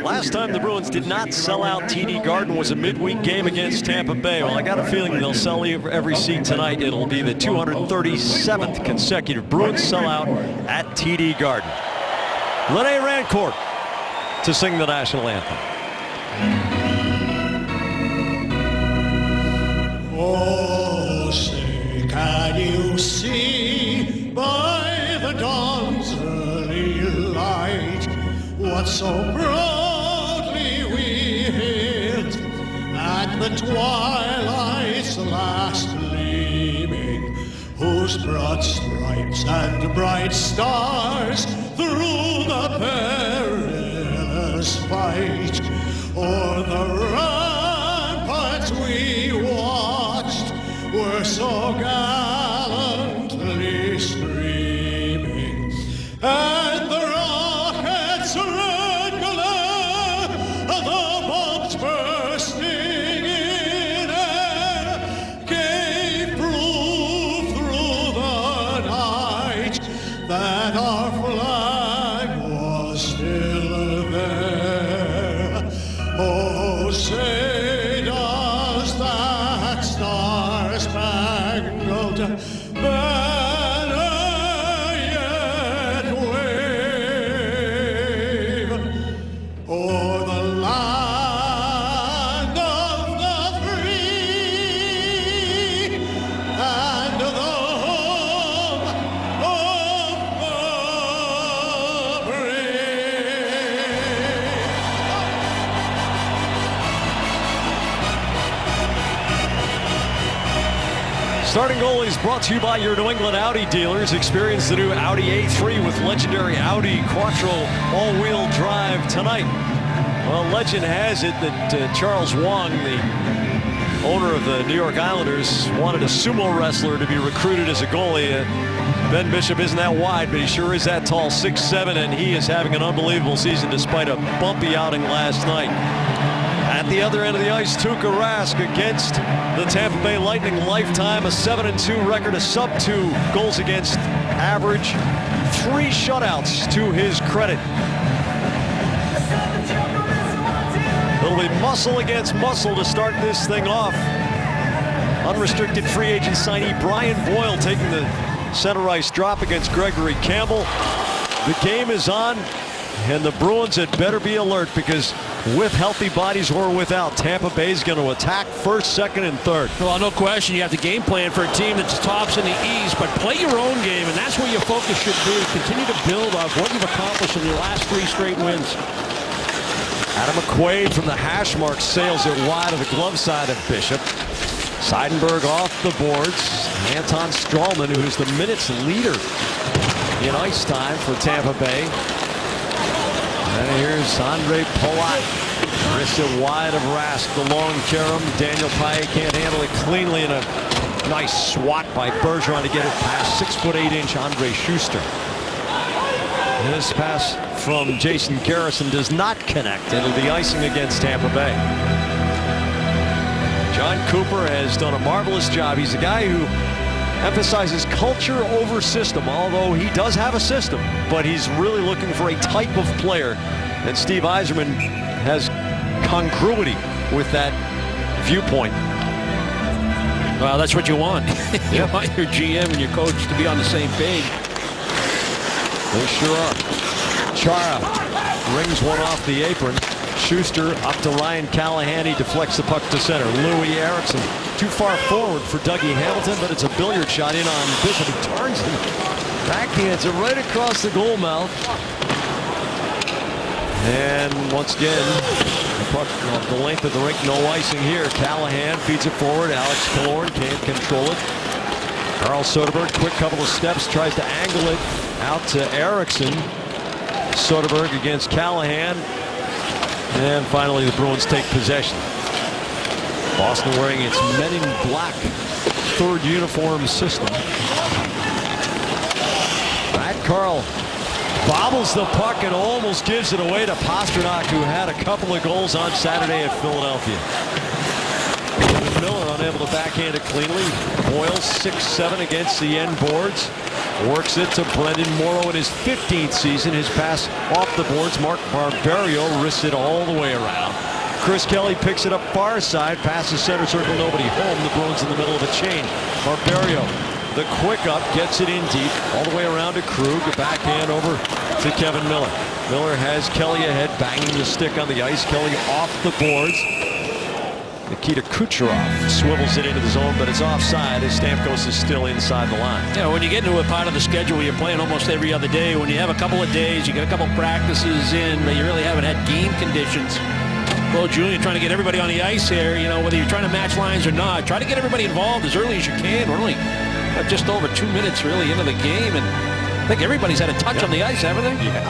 Last time the Bruins did not sell out TD Garden was a midweek game against Tampa Bay. Well, I got a feeling they'll sell every seat tonight. It'll be the 237th consecutive Bruins sellout at TD Garden. René Rancourt to sing the national anthem. Oh, say, can you see by the dawn's early light what so proudly we hailed at the twilight's last gleaming, whose broad stripes and bright stars through the perilous fight o'er the ramparts we watched were so gallantly streaming, and the rockets' red glare, the bombs bursting in air, gave proof through the night that our flag was still there. Oh, say does that star-spangled banner yet wave o'er the land of the free and the home of the brave? Starting goalies brought to you by your New England Audi dealers. Experience the new Audi A3 with legendary Audi Quattro all-wheel drive tonight. Well, legend has it that Charles Wang, the owner of the New York Islanders, wanted a sumo wrestler to be recruited as a goalie. Ben Bishop isn't that wide, but he sure is that tall, 6'7", and he is having an unbelievable season despite a bumpy outing last night. At the other end of the ice, Tuukka Rask against the Tampa Bay Lightning lifetime, a 7-2 record, a sub-2 goals against average, 3 shutouts to his credit. It'll be muscle against muscle to start this thing off. Unrestricted free agent signee Brian Boyle taking the center ice drop against Gregory Campbell. The game is on, and the Bruins had better be alert, because with healthy bodies or without, Tampa Bay's going to attack first, second, and third. Well, no question, you have the game plan for a team that's tops in the East, but play your own game, and that's where your focus should be. Continue to build off what you've accomplished in your last 3 straight wins. Adam McQuaid from the hash mark sails it wide of the glove side of Bishop. Seidenberg off the boards. Anton Strawman, who is the minutes leader in ice time for Tampa Bay. And here's Andre Palat. Wrists it wide of Rask. The long carom. Daniel Paille can't handle it cleanly, and a nice swat by Bergeron to get it past 6'8" Andre Schuster. This pass from Jason Garrison does not connect. It'll be icing against Tampa Bay. John Cooper has done a marvelous job. He's a guy who emphasizes culture over system, although he does have a system, but he's really looking for a type of player. And Steve Yzerman has congruity with that viewpoint. Well, that's what you want. You Yep. want your GM and your coach to be on the same page. They sure are. Chara rings one off the apron. Schuster up to Ryan Callahan. He deflects the puck to center. Louis Eriksson too far forward for Dougie Hamilton, but it's a billiard shot in on Bishop. He turns and backhands it right across the goal mouth. And once again, the puck off the length of the rink. No icing here. Callahan feeds it forward. Alex Killorn can't control it. Carl Soderberg, quick couple of steps, tries to angle it out to Eriksson. Soderberg against Callahan. And finally, the Bruins take possession. Boston wearing its Men in Black third uniform system. Matt Carl bobbles the puck and almost gives it away to Pastrnak, who had a couple of goals on Saturday at Philadelphia. Miller unable to backhand it cleanly. Boyle 6-7 against the end boards. Works it to Brendan Morrow in his 15th season. His pass off the boards. Mark Barberio risks it all the way around. Chris Kelly picks it up far side. Passes center circle. Nobody home. The Bruins in the middle of a change. Barberio, the quick up, gets it in deep. All the way around to Krug. A backhand over to Kevin Miller. Miller has Kelly ahead, banging the stick on the ice. Kelly off the boards. Nikita Kucherov swivels it into the zone, but it's offside as Stamkos is still inside the line. Yeah, when you get into a part of the schedule where you're playing almost every other day, when you have a couple of days, you get a couple practices in, but you really haven't had game conditions. Well, Julian trying to get everybody on the ice here, you know, whether you're trying to match lines or not, try to get everybody involved as early as you can. We're only just over 2 minutes really into the game, and I think everybody's had a touch on the ice, haven't they? Yeah.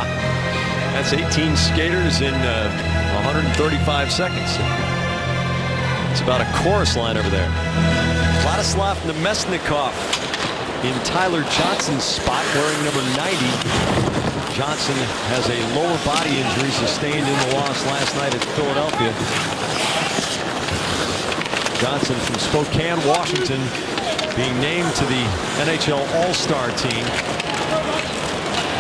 That's 18 skaters in 135 seconds. It's about a chorus line over there. Vladislav Nemesnikov in Tyler Johnson's spot, wearing number 90. Johnson has a lower body injury sustained in the loss last night at Philadelphia. Johnson from Spokane, Washington, being named to the NHL All-Star team.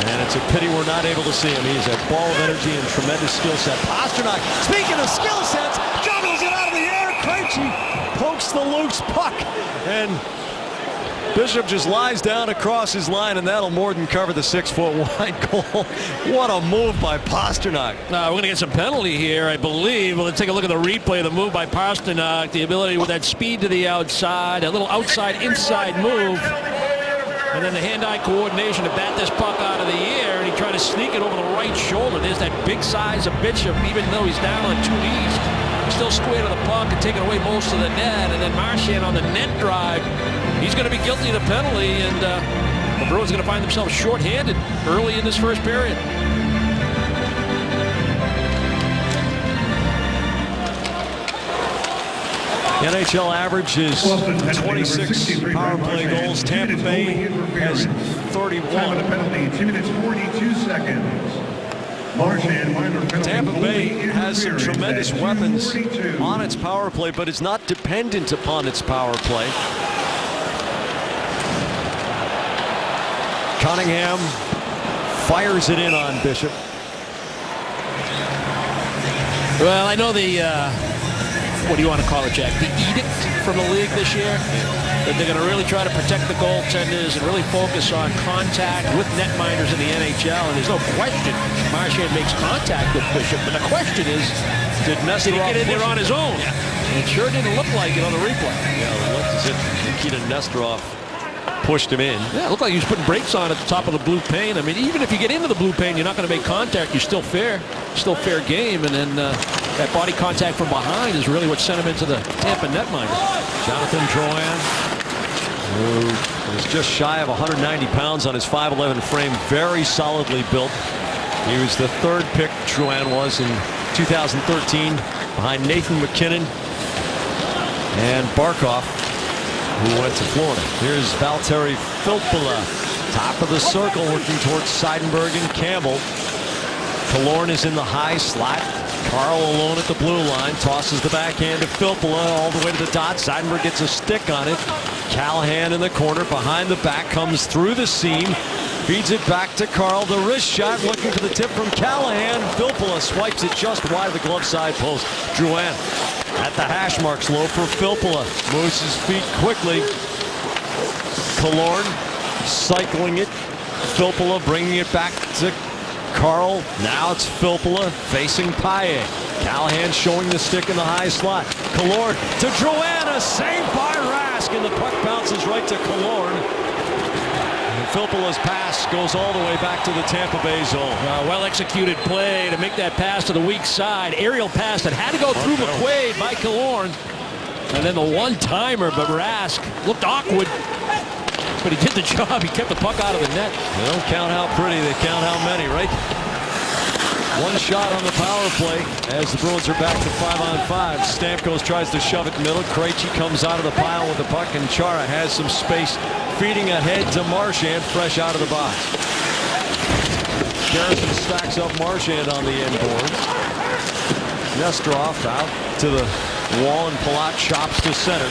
And it's a pity we're not able to see him. He's a ball of energy and tremendous skill set. Pastrnak, speaking of skill sets, juggles it out of the air. Krejci pokes the loose puck, and Bishop just lies down across his line, and that'll more than cover the 6-foot wide goal. What a move by Pastrnak. We're going to get some penalty here, I believe. Well, let's take a look at the replay of the move by Pastrnak. The ability with that speed to the outside, a little outside-inside move. And then the hand-eye coordination to bat this puck out of the air, and he tried to sneak it over the right shoulder. There's that big size of Bishop, even though he's down on 2 knees. Still square to the puck and taking away most of the net. And then Marchand on the net drive. He's going to be guilty of the penalty, and the Bruins are going to find themselves shorthanded early in this first period. The NHL average is 26 power play goals. Tampa Bay has 31. Penalty, 2 minutes 42 seconds. Tampa Bay has some tremendous weapons on its power play, but it's not dependent upon its power play. Cunningham fires it in on Bishop. Well, I know the, what do you want to call it, Jack? The edict from the league this year, that they're going to really try to protect the goaltenders and really focus on contact with netminders in the NHL. And there's no question Marchand makes contact with Bishop, but the question is, did he get in there on his own? Yeah. And it sure didn't look like it on the replay. Yeah, it looked as if Nikita Nesterov pushed him in. Yeah, it looked like he was putting brakes on at the top of the blue paint. I mean, even if you get into the blue paint, you're not going to make contact. You're still fair. Still fair game. And then that body contact from behind is really what sent him into the Tampa netminder. Jonathan Drouin, who is just shy of 190 pounds on his 5'11 frame, very solidly built. He was the third pick, Drouin was, in 2013, behind Nathan MacKinnon and Barkov, who went to Florida. Here's Valtteri Filppula, top of the circle, working towards Seidenberg and Campbell. Killorn is in the high slot. Carl alone at the blue line, tosses the backhand to Filppula all the way to the dot. Seidenberg gets a stick on it. Callahan in the corner, behind the back, comes through the seam, feeds it back to Carl. The wrist shot, looking for the tip from Callahan. Filppula swipes it just wide of the glove side post. Drouin at the hash marks, low for Filppula. Moves his feet quickly. Killorn cycling it. Filppula bringing it back to Carl. Now it's Filppula facing Paille. Callahan showing the stick in the high slot. Killorn to Drouin, a save by Rask, and the puck bounces right to Killorn. And Filppula's pass goes all the way back to the Tampa Bay zone. Well-executed play to make that pass to the weak side. Aerial pass that had to go through McQuaid by Killorn. And then the one-timer, but Rask looked awkward. But he did the job. He kept the puck out of the net. They don't count how pretty, they count how many, right? One shot on the power play as the Bruins are back to 5-on-5. Stamkos tries to shove it middle. Krejci comes out of the pile with the puck, and Chara has some space, feeding ahead to Marchand, fresh out of the box. Garrison stacks up Marchand on the end board. Nesterov out to the wall, and Palat chops to center.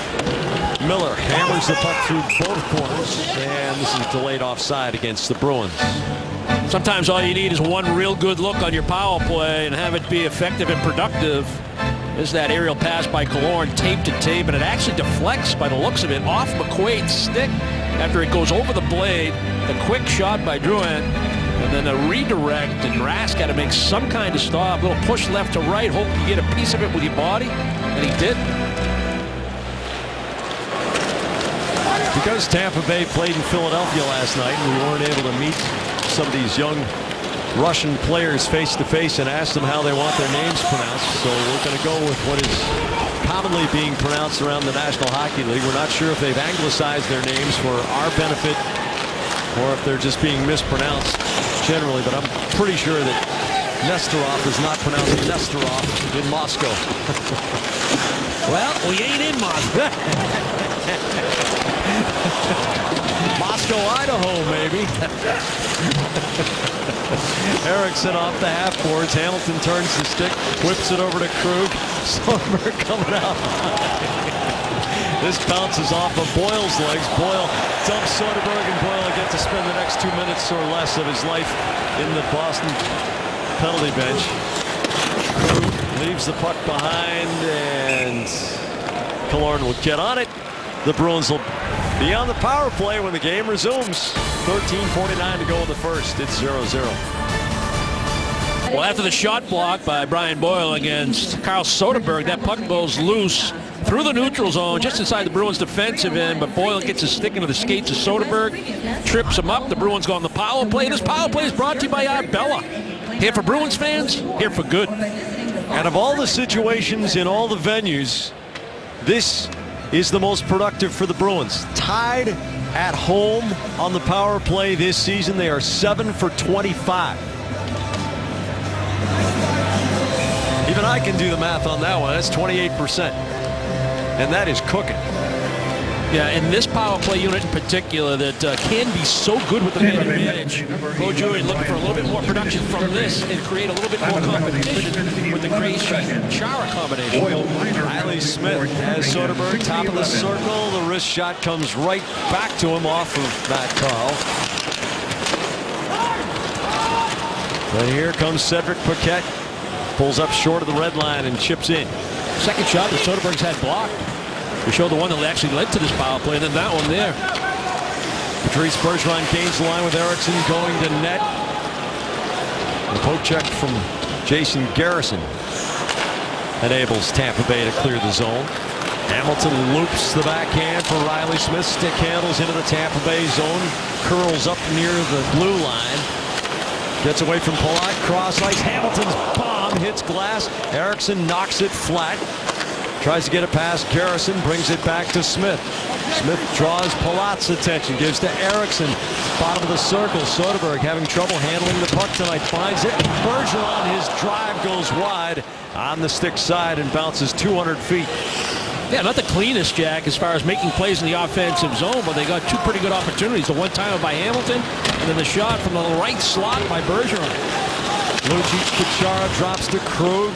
Miller hammers the puck through both corners, and this is delayed offside against the Bruins. Sometimes all you need is one real good look on your power play and have it be effective and productive. There's that aerial pass by Killorn, tape to tape, and it actually deflects, by the looks of it, off McQuaid's stick after it goes over the blade. The quick shot by Drouin, and then a redirect, and Rask had to make some kind of stop. A little push left to right, hope you get a piece of it with your body, and he did. Because Tampa Bay played in Philadelphia last night, and we weren't able to meet some of these young Russian players face to face and ask them how they want their names pronounced. So we're going to go with what is commonly being pronounced around the National Hockey League. We're not sure if they've anglicized their names for our benefit or if they're just being mispronounced generally, but I'm pretty sure that Nestorov is not pronounced Nestorov in Moscow. Well, we ain't in Moscow. Moscow, Idaho, maybe. Erickson off the half boards. Hamilton turns the stick, whips it over to Krug. Soderberg coming out. This bounces off of Boyle's legs. Boyle dumps Soderberg, and Boyle will get to spend the next 2 minutes or less of his life in the Boston penalty bench. Krug leaves the puck behind, and Killorn will get on it. The Bruins will be on the power play when the game resumes. 13:49 to go in the first. It's 0-0. Well, after the shot block by Brian Boyle against Carl Soderberg, that puck goes loose through the neutral zone, just inside the Bruins' defensive end, but Boyle gets his stick into the skates of Soderberg, trips him up. The Bruins go on the power play. This power play is brought to you by Arbella. Here for Bruins fans, here for good. And of all the situations in all the venues, this is the most productive for the Bruins. Tied at home on the power play this season. They are 7 for 25. Even I can do the math on that one. That's 28%. And that is cooking. Yeah, and this power play unit in particular that can be so good with the man advantage. Bo Julian looking for a little bit more production from this and create a little bit more competition with the Krejci-Chara combination. Riley Smith has Soderberg top of the circle. The wrist shot comes right back to him off of Matt Carl. But here comes Cedric Paquette. Pulls up short of the red line and chips in. Second shot that Soderberg's had blocked. We showed the one that actually led to this power play, and then that one there. Patrice Bergeron gains the line with Erickson going to net. The poke check from Jason Garrison enables Tampa Bay to clear the zone. Hamilton loops the backhand for Riley Smith. Stick handles into the Tampa Bay zone. Curls up near the blue line. Gets away from Palat. Cross ice. Hamilton's bomb hits glass. Erickson knocks it flat. Tries to get it past Garrison, brings it back to Smith. Smith draws Palat's attention, gives to Erickson. Bottom of the circle, Soderberg having trouble handling the puck tonight. Finds it. Bergeron, his drive goes wide on the stick side and bounces 200 feet. Yeah, not the cleanest, Jack, as far as making plays in the offensive zone, but they got two pretty good opportunities. The one-timer by Hamilton, and then the shot from the right slot by Bergeron. Lucic to Chara, drops to Krug.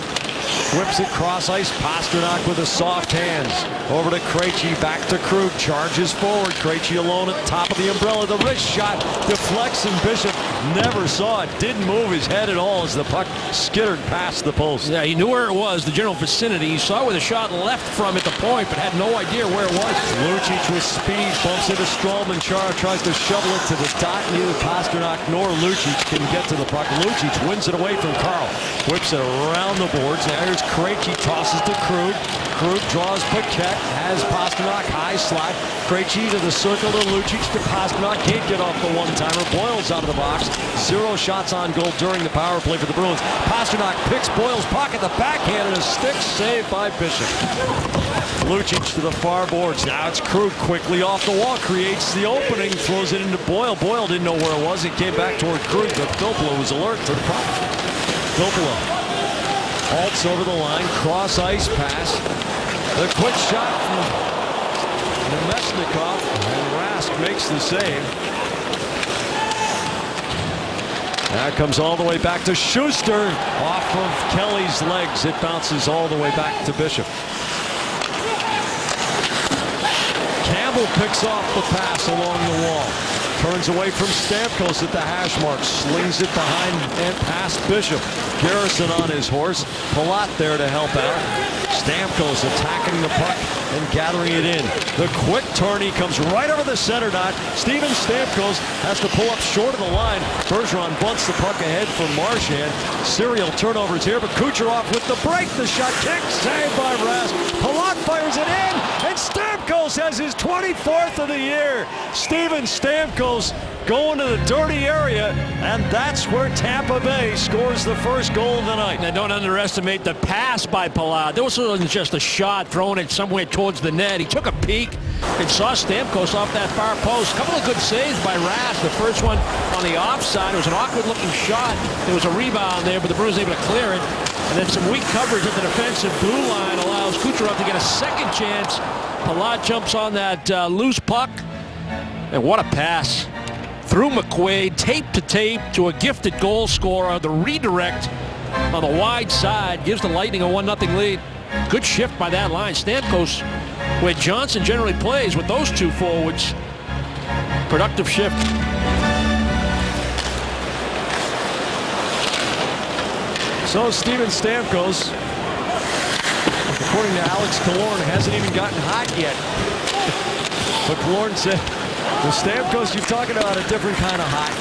Whips it cross ice. Pastrnak with the soft hands. Over to Krejci. Back to Krug. Charges forward. Krejci alone at the top of the umbrella. The wrist shot deflects, and Bishop never saw it. Didn't move his head at all as the puck skittered past the post. Yeah, he knew where it was, the general vicinity. He saw where the shot left from at the point, but had no idea where it was. Lucic with speed bumps into Stralman. Chara tries to shovel it to the dot. Neither Pastrnak nor Lucic can get to the puck. Lucic wins it away from Carl. Whips it around the boards. Now here's Krejci, tosses to Krug. Krug draws Paquette, has Pastrnak high slot. Krejci to the circle to Lucic to Pastrnak. Can't get off the one-timer. Boyle's out of the box. 0 shots on goal during the power play for the Bruins. Pastrnak picks Boyle's pocket, the backhand, and a stick saved by Bishop. Lucic to the far boards. Now it's Krug quickly off the wall, creates the opening, throws it into Boyle. Boyle didn't know where it was. It came back toward Krug, but Filppula was alert to the problem. Filppula halts over the line, cross ice pass. The quick shot from Nemesnikov, and Rask makes the save. That comes all the way back to Schuster. Off of Kelly's legs. It bounces all the way back to Bishop. Vogel picks off the pass along the wall. Turns away from Stamkos at the hash mark. Slings it behind and past Bishop. Garrison on his horse. Palat there to help out. Stamkos attacking the puck and gathering it in. The quick tourney comes right over the center dot. Steven Stamkos has to pull up short of the line. Bergeron bunts the puck ahead for Marchand. Serial turnovers here, but Kucherov with the break. The shot kick saved by Rask. Palat fires it in, and Stamkos has his 24th of the year. Steven Stamkos going to the dirty area, and that's where Tampa Bay scores the first goal of the night. Now, don't underestimate the pass by Palat. This wasn't just a shot thrown it somewhere towards the net. He took a peek and saw Stamkos off that far post. A couple of good saves by Rask. The first one on the offside. It was an awkward-looking shot. There was a rebound there, but the Bruins able to clear it. And then some weak coverage at the defensive blue line allows Kucherov to get a second chance. Palat jumps on that loose puck. And what a pass. Through McQuaid, tape to tape to a gifted goal scorer. The redirect on the wide side gives the Lightning a 1-0 lead. Good shift by that line. Stamkos, where Johnson generally plays with those two forwards. Productive shift. So Steven Stamkos, according to Alex Killorn, hasn't even gotten hot yet. But Killorn said, the Stamkos you're talking about a different kind of hot.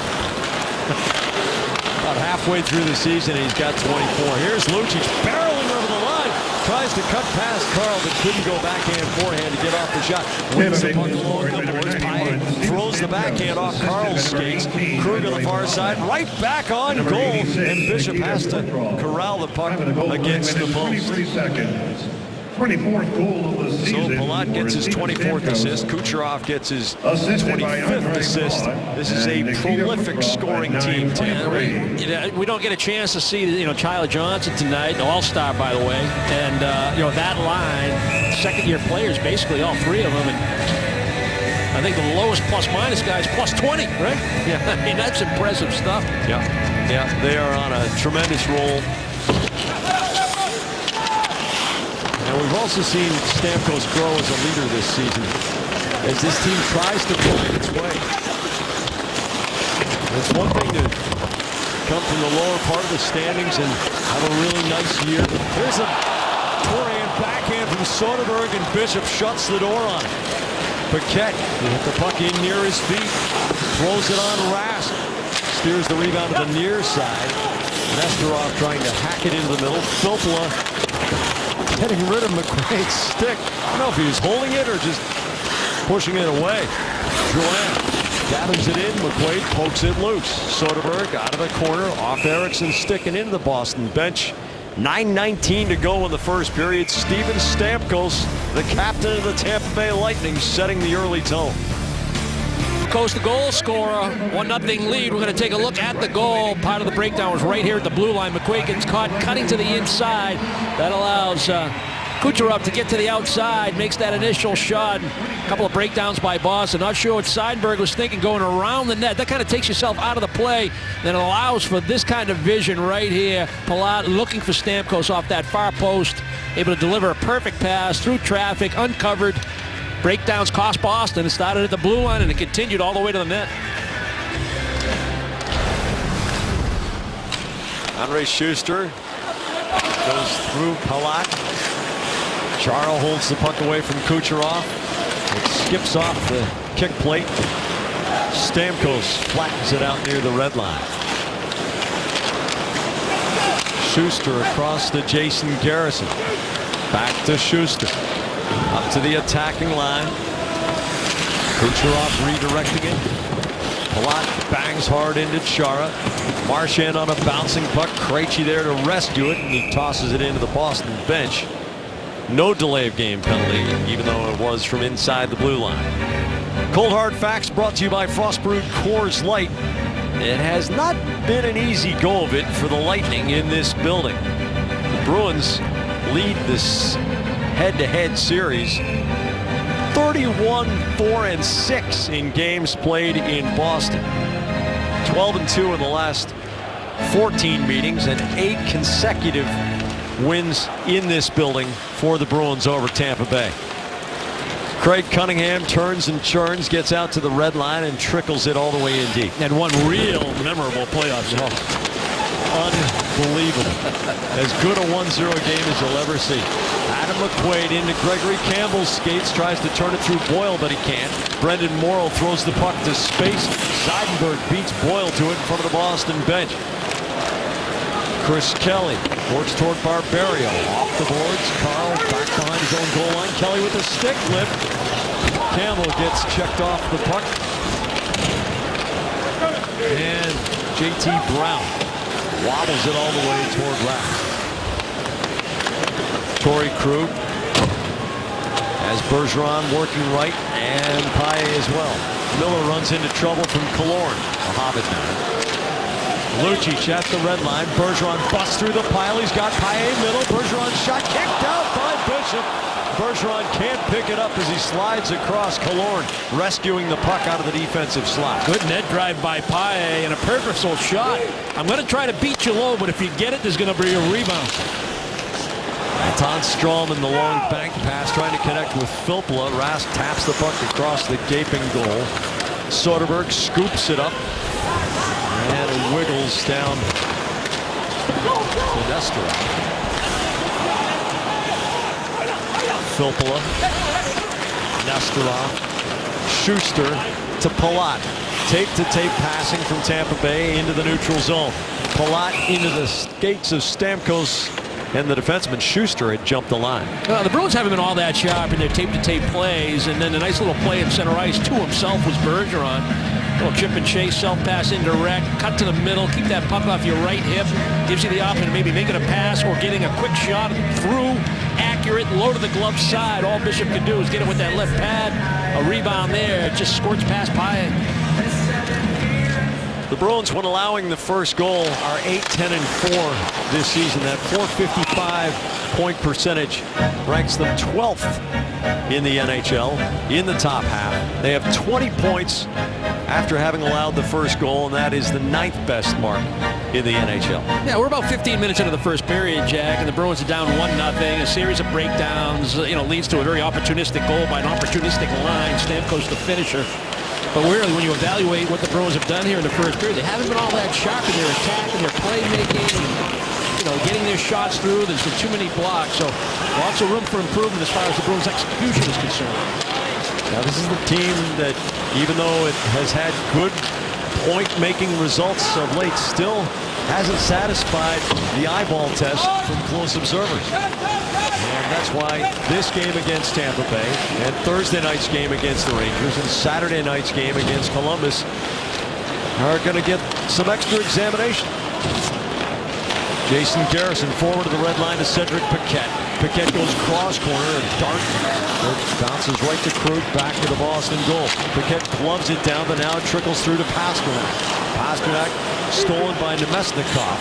About halfway through the season, he's got 24. Here's Lucic barreling over the line. Tries to cut past Carl, but couldn't go backhand forehand to get off the shot. Wins the puck along the boards. Pyatt throws the backhand off Carl's skates. Krug on the far side, right back on goal. And Bishop has to corral the puck against the post. 24th goal of the season. So Palat gets his 24th assist. Kucherov gets his 25th assist. This is a prolific scoring team, Tim. We don't get a chance to see, Tyler Johnson tonight, all-star, by the way. And, that line, second-year players, basically all three of them. And I think the lowest plus-minus guy is plus 20, right? Yeah. I mean, that's impressive stuff. Yeah, they are on a tremendous roll. And we've also seen Stamkos grow as a leader this season as this team tries to find its way. It's one thing to come from the lower part of the standings and have a really nice year. Here's a forehand backhand from Soderberg, and Bishop shuts the door on it. Paquette hit the puck in near his feet, throws it on Rask, steers the rebound to the near side. Nesterov trying to hack it into the middle. Filppula getting rid of McQuaid's stick. I don't know if he was holding it or just pushing it away. Drouin gathers it in. McQuaid pokes it loose. Soderberg out of the corner, off Eriksson's stick and into the Boston bench. 9:19 to go in the first period. Steven Stamkos, the captain of the Tampa Bay Lightning, setting the early tone. Coast the goal scorer, 1-0 lead. We're going to take a look at the goal. Part of the breakdown was right here at the blue line. McQuaid gets caught cutting to the inside. That allows Kucherov to get to the outside, makes that initial shot. A couple of breakdowns by Boston. Not sure what Seidenberg was thinking going around the net. That kind of takes yourself out of the play. Then allows for this kind of vision right here. Palat looking for Stamkos off that far post. Able to deliver a perfect pass through traffic, uncovered. Breakdowns cost Boston. It started at the blue line and it continued all the way to the net. Andre Schuster goes through Palat. Chara holds the puck away from Kucherov. It skips off the kick plate. Stamkos flattens it out near the red line. Schuster across to Jason Garrison. Back to Schuster. Up to the attacking line. Kucherov redirecting it. Palat bangs hard into Chara. Marchand on a bouncing puck. Krejci there to rescue it, and he tosses it into the Boston bench. No delay of game penalty, even though it was from inside the blue line. Cold Hard Facts brought to you by Frost Brewed Coors Light. It has not been an easy go of it for the Lightning in this building. The Bruins lead this head-to-head series 31-4-6 in games played in Boston. 12-2 in the last 14 meetings, and 8 consecutive wins in this building for the Bruins over Tampa Bay. Craig Cunningham turns and churns, gets out to the red line and trickles it all the way in deep. And one real memorable playoff shot. Unbelievable. As good a 1-0 game as you'll ever see. Adam McQuaid into Gregory Campbell's skates, tries to turn it through Boyle, but he can't. Brendan Morrow throws the puck to space. Seidenberg beats Boyle to it in front of the Boston bench. Chris Kelly works toward Barberio. Off the boards. Carl back behind his own goal line. Kelly with a stick lift. Campbell gets checked off the puck. And JT Brown wobbles it all the way toward Rapp. Torrey Krug as Bergeron working right, and Paille as well. Miller runs into trouble from Killorn. A Hobbit now. Lucic at the red line. Bergeron busts through the pile. He's got Paille middle. Bergeron shot kicked out by Bishop. Bergeron can't pick it up as he slides across. Killorn rescuing the puck out of the defensive slot. Good net drive by Paille and a purposeful shot. I'm going to try to beat you low, but if you get it, there's going to be a rebound. Anton Strom in the long bank pass trying to connect with Filppula. Rask taps the puck across the gaping goal. Soderberg scoops it up. And it wiggles down to Nesterov. Filppula. Nesterov. Schuster to Palat. Tape-to-tape passing from Tampa Bay into the neutral zone. Palat into the skates of Stamkos, and the defenseman Schuster had jumped the line. The Bruins haven't been all that sharp in their tape-to-tape plays, and then a nice little play in center ice to himself was Bergeron. Little chip and chase, self-pass indirect, cut to the middle, keep that puck off your right hip, gives you the option of maybe making a pass or getting a quick shot through, accurate, low to the glove side. All Bishop can do is get it with that left pad. A rebound there, just squirts past Paille. The Bruins, when allowing the first goal, are 8-10-4 this season. That .455 point percentage ranks them 12th in the NHL in the top half. They have 20 points after having allowed the first goal, and that is the 9th best mark in the NHL. Yeah, we're about 15 minutes into the first period, Jack, and the Bruins are down 1-0. A series of breakdowns, leads to a very opportunistic goal by an opportunistic line. Stamkos the finisher. But really, when you evaluate what the Bruins have done here in the first period, they haven't been all that sharp in their attack and their playmaking, and, getting their shots through. There's been too many blocks, so lots of room for improvement as far as the Bruins' execution is concerned. Now, this is the team that, even though it has had good point-making results of late, still hasn't satisfied the eyeball test from close observers. And that's why this game against Tampa Bay, and Thursday night's game against the Rangers, and Saturday night's game against Columbus are going to get some extra examination. Jason Garrison forward to the red line to Cedric Paquette. Paquette goes cross corner and dart. It bounces right to Krug, back to the Boston goal. Paquette gloves it down, but now it trickles through to Pasternak. Pasternak stolen by Nemesnikov.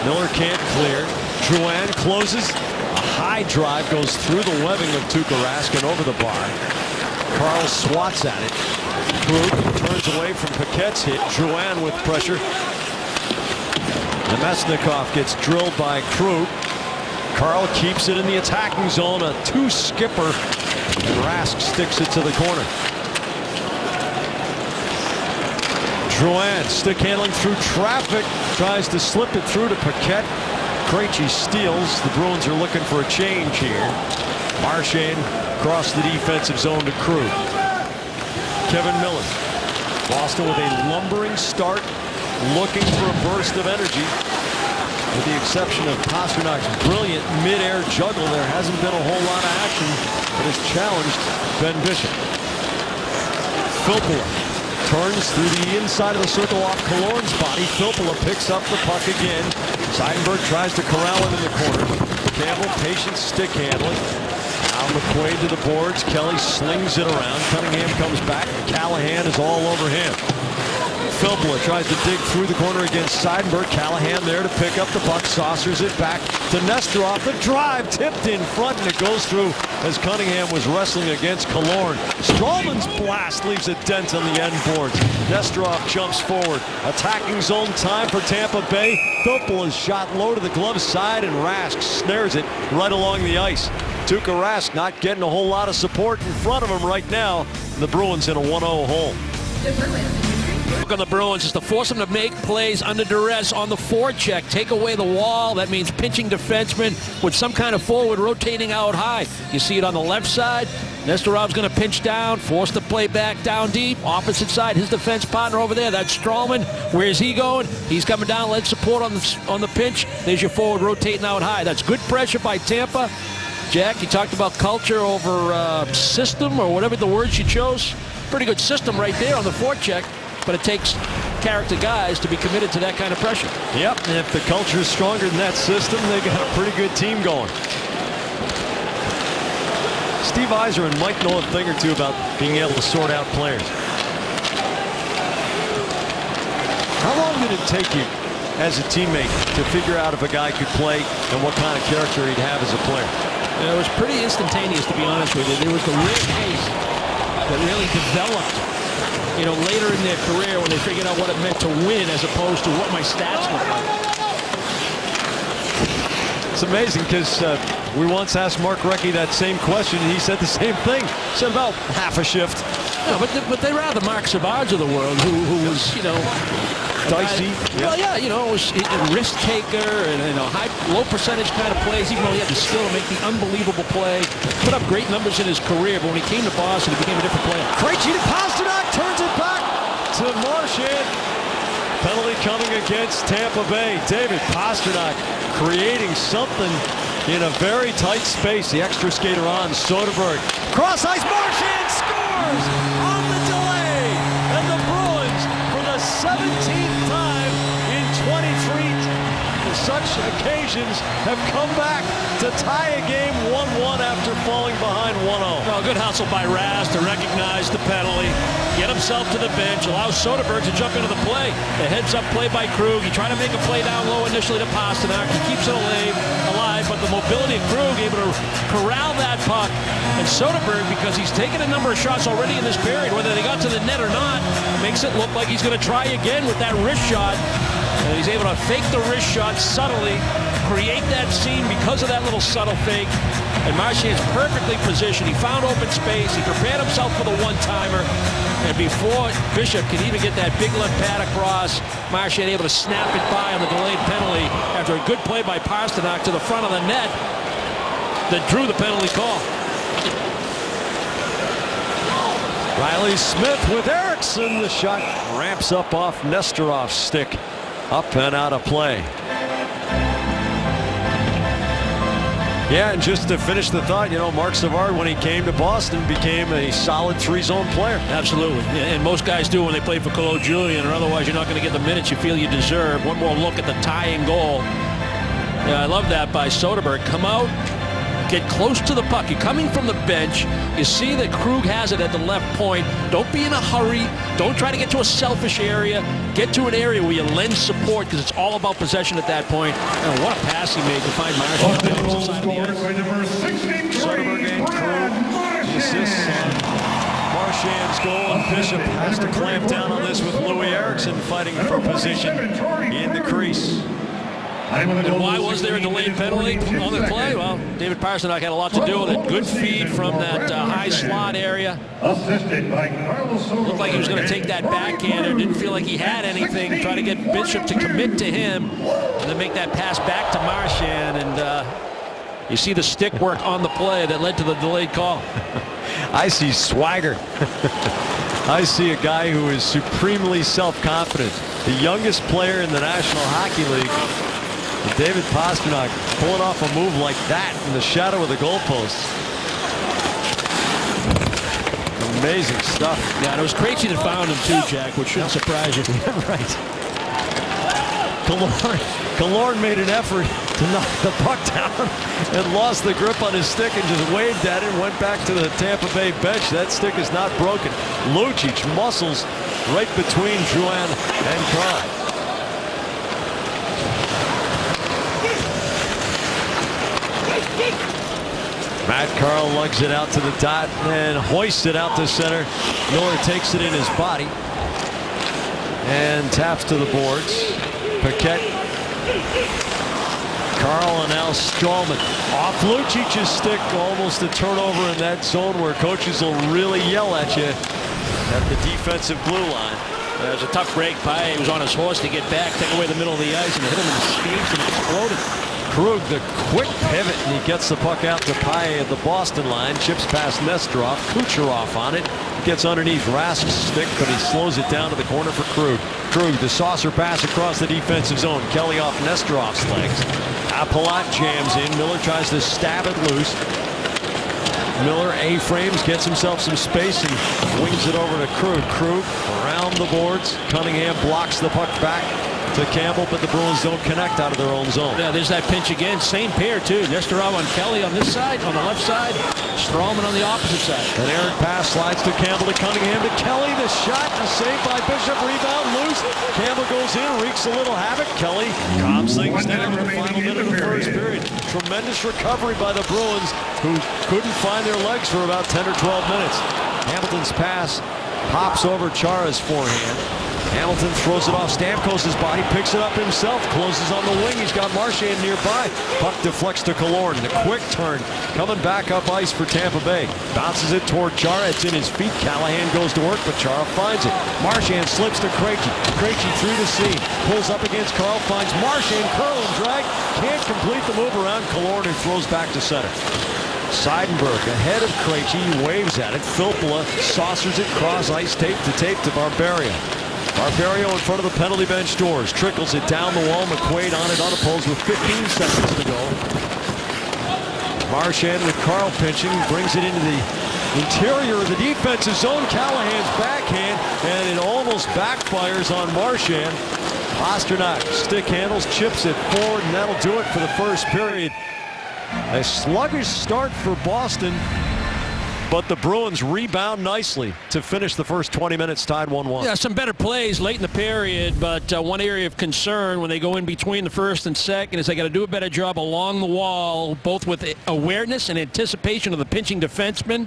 Miller can't clear. Drouin closes. A high drive goes through the webbing of Tuukka Rask and over the bar. Carl swats at it. Krug turns away from Paquette's hit. Drouin with pressure. Nemesnikov gets drilled by Krug. Carl keeps it in the attacking zone. A two-skipper. And Rask sticks it to the corner. Drouin stick handling through traffic. Tries to slip it through to Paquette. Krejci steals. The Bruins are looking for a change here. Marchand across the defensive zone to Krug. Kevin Miller. Boston with a lumbering start, looking for a burst of energy. With the exception of Pasternak's brilliant mid-air juggle, there hasn't been a whole lot of action that has challenged Ben Bishop. Filppula turns through the inside of the circle off Killorn's body. Filppula picks up the puck again. Seidenberg tries to corral it in the corner. Campbell, patient stick handling. Now McQuaid to the boards. Kelly slings it around. Cunningham comes back. Callahan is all over him. Filppula tries to dig through the corner against Seidenberg. Callahan there to pick up the puck, saucers it back to Nesterov. The drive tipped in front, and it goes through as Cunningham was wrestling against Killorn. Strowman's blast leaves a dent on the end boards. Nesterov jumps forward. Attacking zone time for Tampa Bay. Filppula's shot low to the glove side, and Rask snares it right along the ice. Tuukka Rask not getting a whole lot of support in front of him right now. The Bruins in a 1-0 hole. Look on the Bruins is to force them to make plays under duress on the forecheck. Take away the wall. That means pinching defensemen with some kind of forward rotating out high. You see it on the left side. Nesterov's going to pinch down, force the play back down deep. Opposite side, his defense partner over there. That's Strowman. Where's he going? He's coming down. Lead support on the pinch. There's your forward rotating out high. That's good pressure by Tampa. Jack, you talked about culture over system, or whatever the words you chose. Pretty good system right there on the forecheck, but it takes character guys to be committed to that kind of pressure. Yep, and if the culture is stronger than that system, they got a pretty good team going. Steve Yzer and Mike know a thing or two about being able to sort out players. How long did it take you as a teammate to figure out if a guy could play and what kind of character he'd have as a player? It was pretty instantaneous, to be honest with you. There was the real case that really developed, later in their career when they figured out what it meant to win as opposed to what my stats look like. It's amazing because we once asked Mark Recchi that same question, and he said the same thing. He said about half a shift. No, but they rather Mark Savard's of the world, who was, dicey. Well, yeah, was a risk taker and low percentage kind of plays, even though he had the skill to make the unbelievable play. Put up great numbers in his career, but when he came to Boston, he became a different player. Krejci to Pastrnak, turns it back to Marchand. Penalty coming against Tampa Bay. David Pastrnak creating something in a very tight space. The extra skater on, Soderberg. Cross ice, Marchand scores on the delay. And the Bruins, for the 17th time in 23 such occasions, have come back to tie a game 1-1 after falling behind 1-0. Well, good hustle by Rask to recognize the penalty, get himself to the bench, allows Soderberg to jump into the play. The heads-up play by Krug. He tried to make a play down low initially to Pastrnak. He keeps it alive, but the mobility of Krug able to corral that puck. And Soderberg, because he's taken a number of shots already in this period, whether they got to the net or not, makes it look like he's going to try again with that wrist shot. And he's able to fake the wrist shot subtly, create that scene because of that little subtle fake. And Marchand's perfectly positioned. He found open space. He prepared himself for the one-timer. And before Bishop can even get that big left pad across, Marchand able to snap it by on the delayed penalty after a good play by Pastrnak to the front of the net that drew the penalty call. Riley Smith with Eriksson. The shot ramps up off Nesterov's stick. Up and out of play. Yeah, and just to finish the thought, Mark Savard, when he came to Boston, became a solid three-zone player. Absolutely. And most guys do when they play for Colo Julien, or otherwise you're not going to get the minutes you feel you deserve. One more look at the tying goal. Yeah, I love that by Soderberg. Come out, get close to the puck. You're coming from the bench. You see that Krug has it at the left point. Don't be in a hurry. Don't try to get to a selfish area. Get to an area where you lend support, because it's all about possession at that point. And what a pass he made to find Marchand. Soderberg and Krug. Assists on Marchand's goal, and Bishop has to clamp down on this with Louis Eriksson fighting for position in the crease. And why was there a delayed penalty on the play? Well, David Pastrnak had a lot to do with it. Good feed from that high slot area. Looked like he was going to take that backhander. Didn't feel like he had anything. Try to get Bishop to commit to him and then make that pass back to Marchand. And you see the stick work on the play that led to the delayed call. I see swagger. I see a guy who is supremely self-confident. The youngest player in the National Hockey League. David Pastrnak pulling off a move like that in the shadow of the goalpost. Amazing stuff. Yeah, and it was Krejci that found him too, Jack, which shouldn't surprise you. Right. Killorn made an effort to knock the puck down and lost the grip on his stick and just waved at it and went back to the Tampa Bay bench. That stick is not broken. Lucic muscles right between Drouin and Carl. Matt Carl lugs it out to the dot and hoists it out to center. Miller takes it in his body and taps to the boards. Paquette, Carl, and now Strawman. Off Lucic's stick, almost a turnover in that zone where coaches will really yell at you at the defensive blue line. It was a tough break. Paille was on his horse to get back, take away the middle of the ice, and hit him in the skates and exploded. Krug, the quick pivot, and he gets the puck out to Paille at the Boston line. Chips past Nesterov. Kucherov on it. Gets underneath Rask's stick, but he slows it down to the corner for Krug. Krug, the saucer pass across the defensive zone. Kelly off Nesterov's legs. Palat jams in. Miller tries to stab it loose. Miller A-frames, gets himself some space and wings it over to Krug. Krug around the boards. Cunningham blocks the puck back to Campbell, but the Bruins don't connect out of their own zone. Yeah, there's that pinch again. Same pair, too. Nesterov on Kelly on this side, on the left side. Strawman on the opposite side. An errant pass slides to Campbell to Cunningham to Kelly. The shot is saved by Bishop. Rebound loose. Campbell goes in, wreaks a little havoc. Kelly calms things down in the final minute of the first period. Tremendous recovery by the Bruins, who couldn't find their legs for about 10 or 12 minutes. Hamilton's pass pops over Chara's forehand. Hamilton throws it off Stamkos' body, picks it up himself, closes on the wing. He's got Marchand nearby. Puck deflects to Killorn. The quick turn coming back up ice for Tampa Bay. Bounces it toward Chara. It's in his feet. Callahan goes to work, but Chara finds it. Marchand slips to Krejci. Krejci through the seam. Pulls up against Carl. Finds Marchand. Curl and drag. Can't complete the move around Killorn and throws back to center. Seidenberg ahead of Krejci. Waves at it. Filppula saucers it cross ice, tape to Barberio. Barberio in front of the penalty bench doors. Trickles it down the wall. McQuaid on it unopposed with 15 seconds to go. Marchand with Carl pinching. Brings it into the interior of the defensive zone. Callahan's backhand. And it almost backfires on Marchand. Pastrnak stick handles. Chips it forward. And that'll do it for the first period. A sluggish start for Boston. But the Bruins rebound nicely to finish the first 20 minutes tied 1-1. Yeah, some better plays late in the period, but one area of concern when they go in between the first and second is they got to do a better job along the wall, both with awareness and anticipation of the pinching defenseman,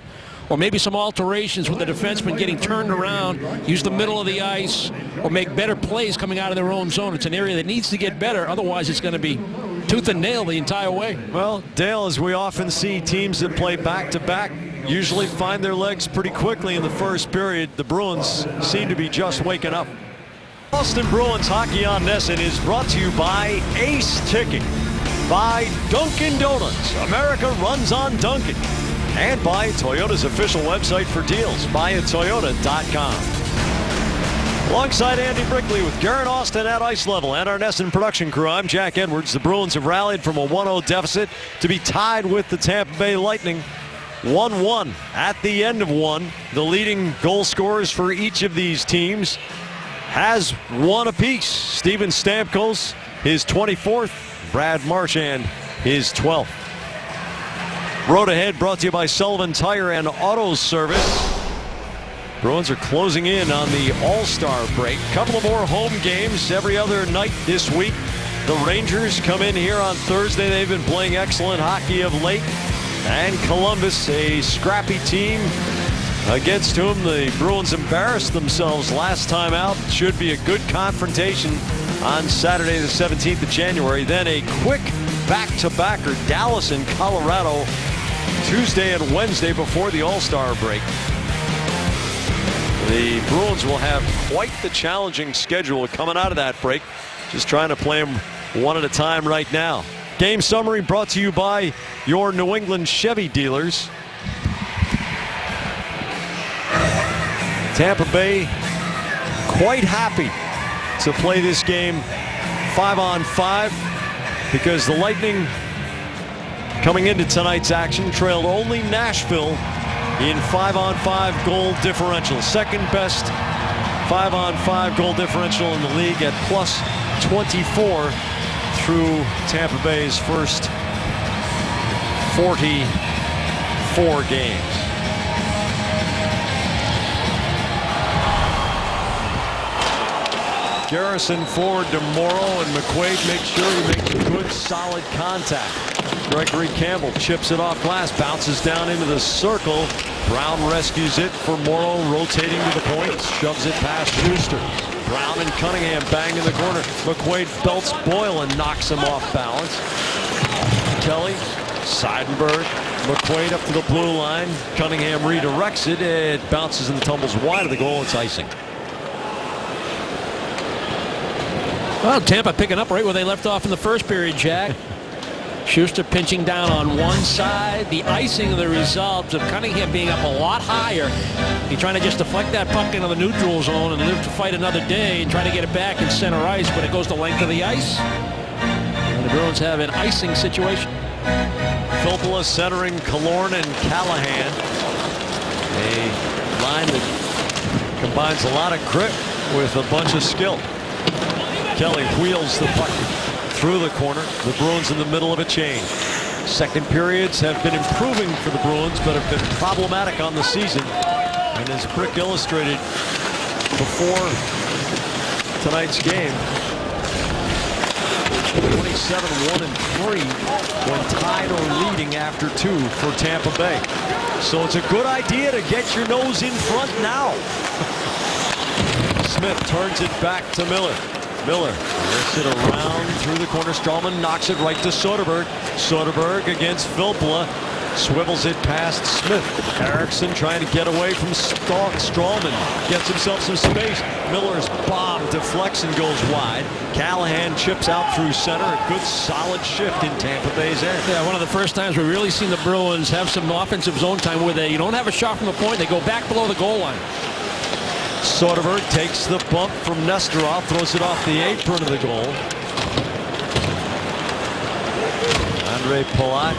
or maybe some alterations with the defenseman getting turned around, use the middle of the ice, or make better plays coming out of their own zone. It's an area that needs to get better, otherwise it's going to be tooth and nail the entire way. Well, Dale, as we often see, teams that play back-to-back usually find their legs pretty quickly in the first period. The Bruins seem to be just waking up. Boston Bruins Hockey on NESN is brought to you by Ace Ticket, by Dunkin' Donuts, America runs on Dunkin', and by Toyota's official website for deals, buyatoyota.com. Alongside Andy Brickley with Garrett Austin at ice level and our NESN production crew, I'm Jack Edwards. The Bruins have rallied from a 1-0 deficit to be tied with the Tampa Bay Lightning 1-1 at the end of one. The leading goal scorers for each of these teams has one apiece. Steven Stamkos, his 24th. Brad Marchand, his 12th. Road Ahead brought to you by Sullivan Tire and Auto Service. Bruins are closing in on the All-Star break. Couple of more home games every other night this week. The Rangers come in here on Thursday. They've been playing excellent hockey of late. And Columbus, a scrappy team against whom the Bruins embarrassed themselves last time out. Should be a good confrontation on Saturday the 17th of January. Then a quick back-to-backer, Dallas and Colorado, Tuesday and Wednesday before the All-Star break. The Bruins will have quite the challenging schedule coming out of that break. Just trying to play them one at a time right now. Game summary brought to you by your New England Chevy dealers. Tampa Bay quite happy to play this game 5-on-5 because the Lightning, coming into tonight's action, trailed only Nashville in 5-on-5 goal differential. Second best 5-on-5 goal differential in the league at plus 24 through Tampa Bay's first 44 games. Garrison forward to Morrow, and McQuaid makes sure he makes good, solid contact. Gregory Campbell chips it off glass, bounces down into the circle. Brown rescues it for Morrow, rotating to the point, shoves it past Schuster. Brown and Cunningham bang in the corner. McQuaid belts Boyle and knocks him off balance. Kelly, Seidenberg, McQuaid up to the blue line. Cunningham redirects it. It bounces and tumbles wide of the goal. It's icing. Well, Tampa picking up right where they left off in the first period, Jack. Schuster pinching down on one side. The icing of the result of Cunningham being up a lot higher. He's trying to just deflect that puck into the neutral zone and live to fight another day and try to get it back in center ice, but it goes the length of the ice. And the Bruins have an icing situation. Filppula centering Killorn and Callahan. A line that combines a lot of grit with a bunch of skill. Kelly wheels the puck through the corner. The Bruins in the middle of a change. Second periods have been improving for the Bruins, but have been problematic on the season. And as Brick illustrated before tonight's game, 27-1-3 when tied or leading after 2 for Tampa Bay. So it's a good idea to get your nose in front now. Smith turns it back to Miller. Miller lifts it around through the corner. Strawman knocks it right to Soderberg. Soderberg against Filppula. Swivels it past Smith. Erickson trying to get away from Strawman. Gets himself some space. Miller's bomb deflects and goes wide. Callahan chips out through center. A good solid shift in Tampa Bay's end. Yeah, one of the first times we've really seen the Bruins have some offensive zone time where you don't have a shot from the point. They go back below the goal line. Soderberg takes the bump from Nesterov, throws it off the apron of the goal. Andre Palat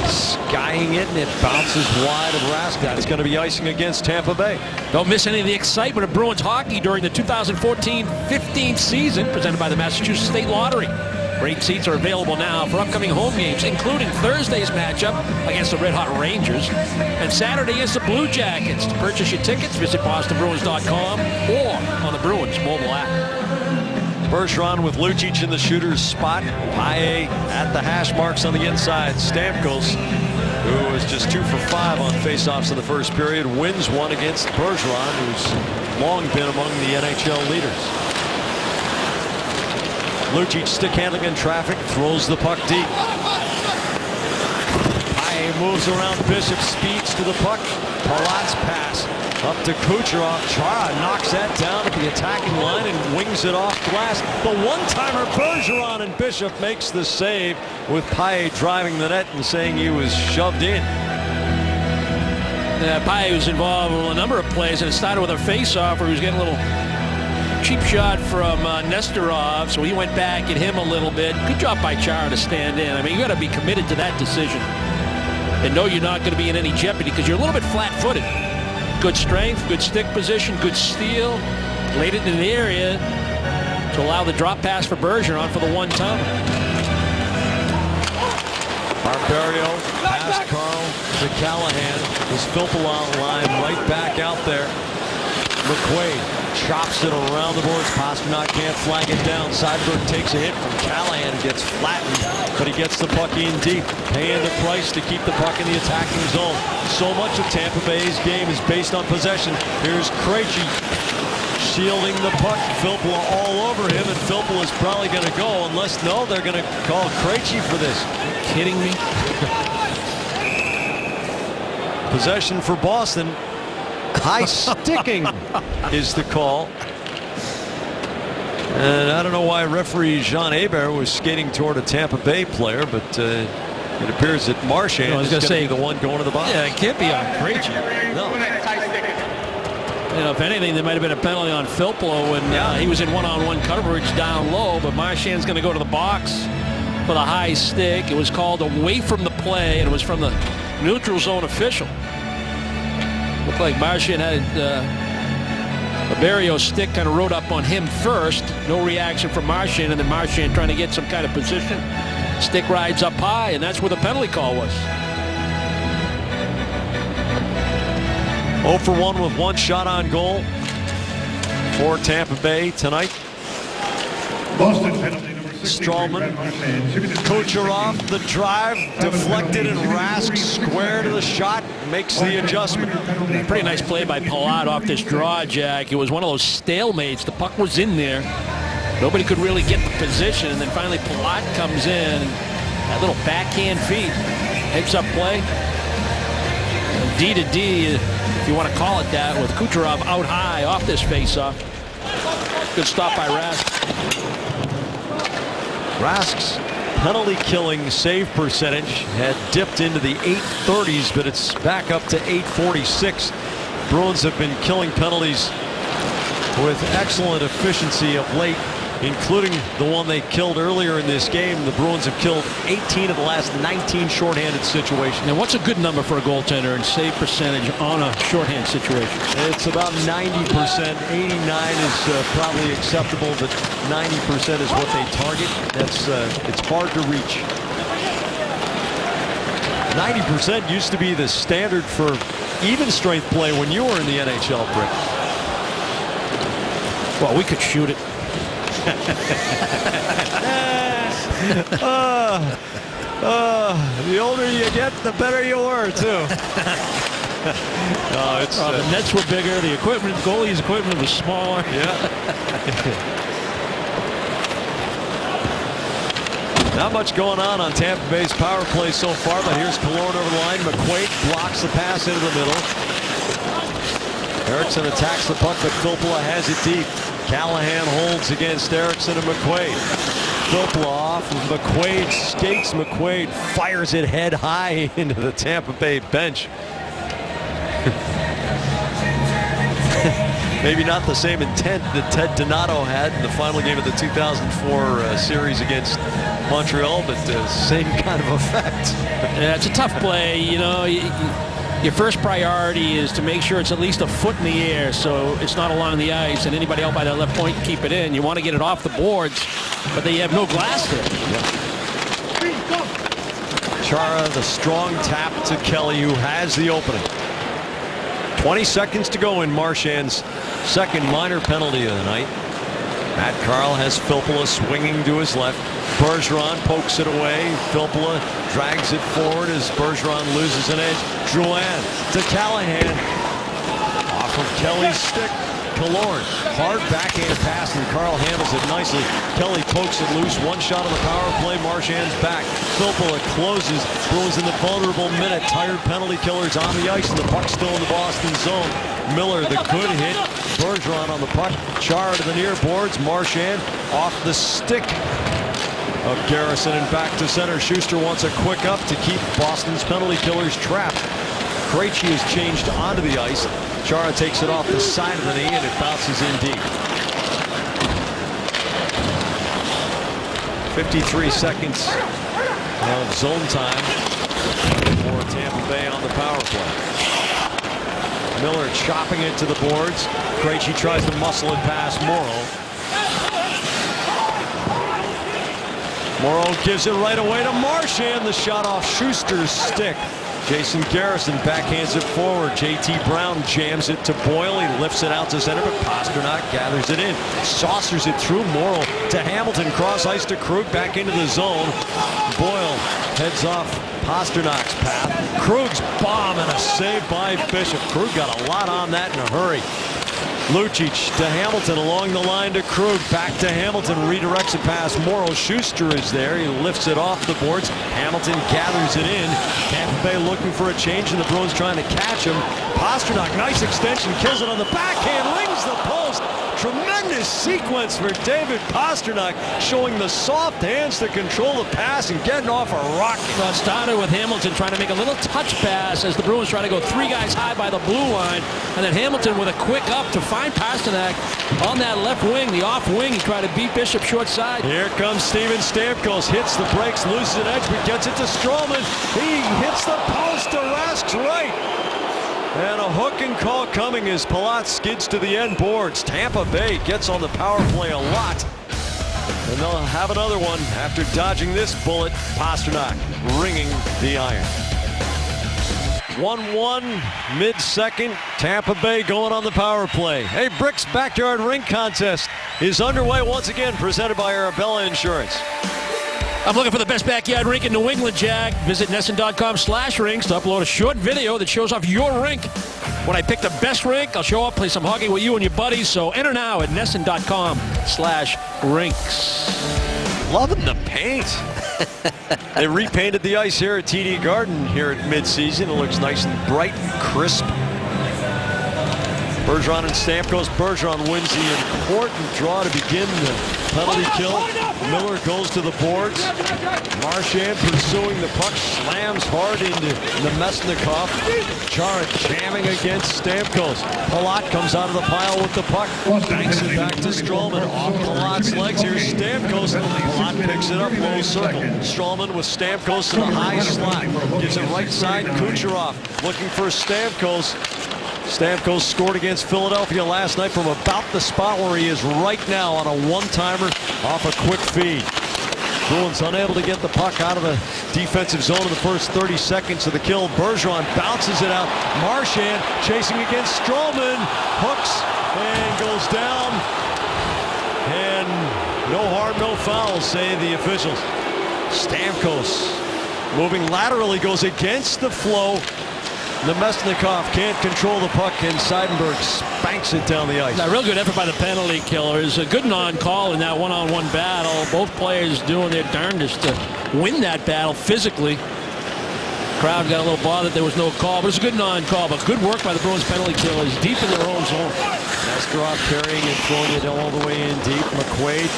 skying it, and it bounces wide of Raskot. It's going to be icing against Tampa Bay. Don't miss any of the excitement of Bruins hockey during the 2014-15 season, presented by the Massachusetts State Lottery. Great seats are available now for upcoming home games, including Thursday's matchup against the Red Hot Rangers and Saturday against the Blue Jackets. To purchase your tickets, visit bostonbruins.com or on the Bruins mobile app. Bergeron with Lucic in the shooter's spot. Paille at the hash marks on the inside. Stamkos, who was just 2 for 5 on faceoffs in the first period, wins one against Bergeron, who's long been among the NHL leaders. Lucic stick handling in traffic, throws the puck deep. Paille moves around Bishop, speeds to the puck. Palat's pass up to Kucherov. Chara knocks that down at the attacking line and wings it off glass. The one-timer Bergeron, and Bishop makes the save with Paille driving the net and saying he was shoved in. Paille was involved in a number of plays, and it started with a face-off where he was getting a little cheap shot from Nesterov, so he went back at him a little bit. Good job by Chara to stand in. I mean, you got to be committed to that decision and know you're not going to be in any jeopardy because you're a little bit flat-footed. Good strength, good stick position, good steal. Laid it in the area to allow the drop pass for Bergeron for the one-ton. Barberio past Carl to Callahan. His Filppula line right back out there. McQuaid chops it around the boards. Pasternak can't flag it down. Seidenberg takes a hit from Callahan and gets flattened, but he gets the puck in deep, paying the price to keep the puck in the attacking zone. So much of Tampa Bay's game is based on possession. Here's Krejci shielding the puck. Filppula all over him, and Filppula is probably going to go unless, no, they're going to call Krejci for this. Are you kidding me? Possession for Boston. High sticking is the call. And I don't know why referee Jean Hebert was skating toward a Tampa Bay player, but it appears that Marchand is going to be the one going to the box. Yeah, it can't be on Krejci. No. You know, if anything, there might have been a penalty on Filppula when he was in one-on-one coverage down low, but Marchand's going to go to the box for the high stick. It was called away from the play, and it was from the neutral zone official. Looked like Marchand had Barrio's stick kind of rode up on him first. No reaction from Marchand, and then Marchand trying to get some kind of position. Stick rides up high, and that's where the penalty call was. 0 for 1 with one shot on goal. for Tampa Bay tonight. Boston penalty number 63. Strawman, Kucherov, the drive, deflected, and Rask square to the shot, makes the adjustment. Pretty nice play by Palat off this draw, Jack. It was one of those stalemates. The puck was in there. Nobody could really get the position, and then finally Palat comes in. That little backhand feed picks up play. D to D, if you want to call it that, with Kucherov out high off this faceoff. Good stop by Rask. Rask's penalty killing save percentage had dipped into the 830s, but it's back up to 846. Bruins have been killing penalties with excellent efficiency of late, including the one they killed earlier in this game. The Bruins have killed 18 of the last 19 shorthanded situations. Now, what's a good number for a goaltender in save percentage on a shorthand situation? It's about 90%. 89 is probably acceptable, but 90% is what they target. That's it's hard to reach. 90% used to be the standard for even strength play when you were in the NHL, Brick. Well, we could shoot it. The older you get, the better you were, too. The nets were bigger. The equipment, goalie's equipment was smaller. Yeah. Not much going on Tampa Bay's power play so far, but here's Killorn over the line. McQuaid blocks the pass into the middle. Eriksson attacks the puck, but Filppula has it deep. Callahan holds against Eriksson and McQuaid. Filppula off of McQuaid, skates McQuaid, fires it head high into the Tampa Bay bench. Maybe not the same intent that Ted Donato had in the final game of the 2004 series against Montreal, but same kind of effect. Yeah, it's a tough play. You know, your first priority is to make sure it's at least a foot in the air so it's not along the ice, and anybody out by that left point can keep it in. You want to get it off the boards, but they have no glass there. Yep. Chara, the strong tap to Kelly, who has the opening. 20 seconds to go in Marchand's second minor penalty of the night. Matt Carle has Filppula swinging to his left. Bergeron pokes it away. Filppula drags it forward as Bergeron loses an edge. Drouin to Callahan. Off of Kelly's stick. Killorn. Hard backhand pass, and Carle handles it nicely. Kelly pokes it loose. One shot on the power play. Marchand's back. Filppula closes. Bruins in the vulnerable minute. Tired penalty killers on the ice, and the puck still in the Boston zone. Miller, the good hit. Bergeron on the puck. Chara to the near boards. Marchand off the stick of Garrison and back to center. Schuster wants a quick up to keep Boston's penalty killers trapped. Krejci is changed onto the ice. Chara takes it off the side of the knee, and it bounces in deep. 53 seconds of zone time for Tampa Bay on the power play. Miller chopping it to the boards. Krejci tries to muscle it past Morrow. Morrow gives it right away to Marchand. The shot off Schuster's stick. Jason Garrison backhands it forward. J.T. Brown jams it to Boyle. He lifts it out to center, but Pastrnak gathers it in. Saucers it through Morrow to Hamilton. Cross ice to Krug, back into the zone. Boyle heads off Pasternak's path. Krug's bomb and a save by Bishop. Krug got a lot on that in a hurry. Lucic to Hamilton along the line to Krug. Back to Hamilton. Redirects it past Morrow. Schuster is there. He lifts it off the boards. Hamilton gathers it in. Tampa Bay looking for a change, and the Bruins trying to catch him. Pastrnak, nice extension. Kills it on the backhand. Rings the post. Tremendous sequence for David Pastrnak, showing the soft hands to control the pass and getting off a rocket. Well, it started with Hamilton trying to make a little touch pass as the Bruins try to go three guys high by the blue line, and then Hamilton with a quick up to find Pastrnak on that left wing, the off wing. He tried to beat Bishop short side. Here comes Steven Stamkos, hits the brakes, loses an edge, but gets it to Stroman. He hits the post to Rask's right. And a hook and call coming as Palat skids to the end boards. Tampa Bay gets on the power play a lot. And they'll have another one after dodging this bullet. Pastrnak ringing the iron. 1-1 mid-second. Tampa Bay going on the power play. Hey, Brick's Backyard Ring Contest is underway once again, presented by Arabella Insurance. I'm looking for the best backyard rink in New England, Jack. Visit NESN.com/rinks to upload a short video that shows off your rink. When I pick the best rink, I'll show up, play some hockey with you and your buddies. So enter now at NESN.com/rinks. Loving the paint. They repainted the ice here at TD Garden here at midseason. It looks nice and bright and crisp. Bergeron and Stamkos. Bergeron wins the important draw to begin the penalty kill. Miller goes to the boards. Marchand pursuing the puck, slams hard into Nemesnikov. Chara jamming against Stamkos. Palat comes out of the pile with the puck. Banks it back to Stroman. Off Palat's legs. Here's Stamkos. Palat picks it up, low circle. Stroman with Stamkos in the high slot. Gives it right side. Kucherov looking for Stamkos. Stamkos scored against Philadelphia last night from about the spot where he is right now on a one-timer off a quick feed. Bruins unable to get the puck out of the defensive zone in the first 30 seconds of the kill. Bergeron bounces it out. Marchand chasing against Stroman. Hooks and goes down. And no harm, no foul, say the officials. Stamkos moving laterally goes against the flow. Nemesnikov can't control the puck, and Seidenberg spanks it down the ice. A real good effort by the penalty killers. A good non-call in that one-on-one battle. Both players doing their darndest to win that battle physically. Crowd got a little bothered there was no call, but it's a good non-call. But good work by the Bruins penalty killers deep in their own zone. Nesterov carrying it, throwing it all the way in deep. McQuaid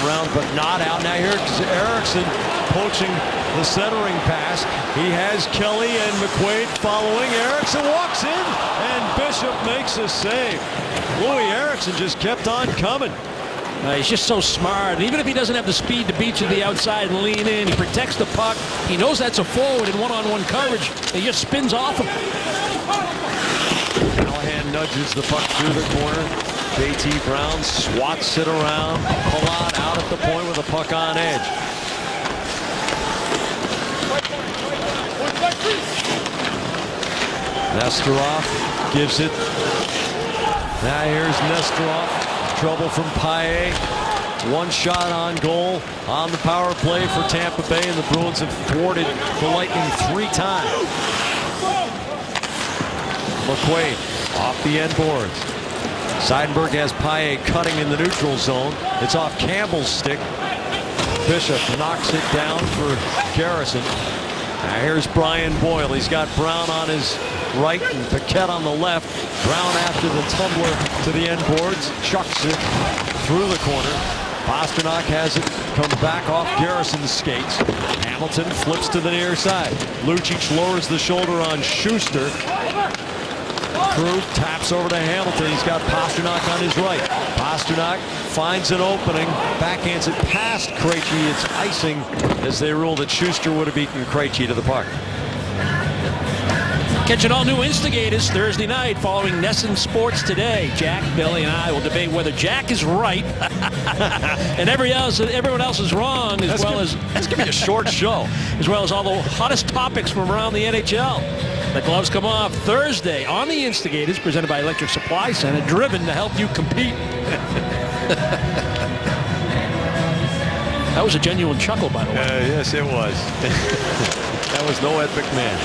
around but not out. Now here's Eriksson poaching the centering pass. He has Kelly and McQuaid following. Eriksson walks in and Bishop makes a save. Louis Eriksson just kept on coming. He's just so smart. And even if he doesn't have the speed to beat you to the outside and lean in, he protects the puck. He knows that's a forward in one-on-one coverage. He just spins off him. Callahan nudges the puck through the corner. JT Brown swats it around. Palat out at the point with the puck on edge. Nesterov gives it. Now here's Nesterov. Trouble from Paille. One shot on goal on the power play for Tampa Bay, and the Bruins have thwarted the Lightning 3 times. McQuaid off the end boards. Seidenberg has Paille cutting in the neutral zone. It's off Campbell's stick. Bishop knocks it down for Garrison. Now here's Brian Boyle. He's got Brown on his right and Paquette on the left. Brown after the tumbler to the end boards. Chucks it through the corner. Pastrnak has it. Comes back off Garrison's skates. Hamilton flips to the near side. Lucic lowers the shoulder on Schuster. Krug taps over to Hamilton. He's got Pastrnak on his right. Pastrnak finds an opening. Backhands it past Krejci. It's icing as they rule that Schuster would have beaten Krejci to the puck. Catching all new instigators Thursday night following NESN Sports Today. Jack, Billy, and I will debate whether Jack is right and everyone else is wrong, That's going to be a short show. As well as all the hottest topics from around the NHL. The gloves come off Thursday on the Instigators, presented by Electric Supply Center, driven to help you compete. That was a genuine chuckle, by the way. Yes, it was. That was no Ed McMahon.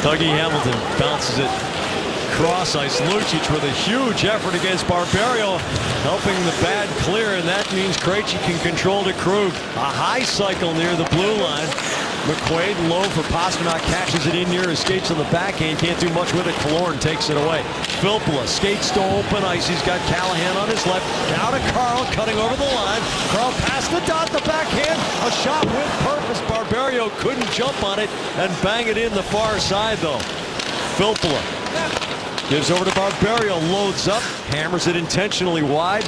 Dougie Hamilton bounces it cross ice. Lucic with a huge effort against Barberio, helping the bad clear, and that means Krejci can control to Krug. A high cycle near the blue line. McQuaid low for Pastrnak, catches it in near his skates on the backhand. Can't do much with it. Killorn takes it away. Filppula skates to open ice. He's got Callahan on his left. Now to Carl, cutting over the line. Carl past the dot, the backhand. A shot with purpose. Barberio couldn't jump on it and bang it in the far side, though. Filppula gives over to Barberio, loads up, hammers it intentionally wide.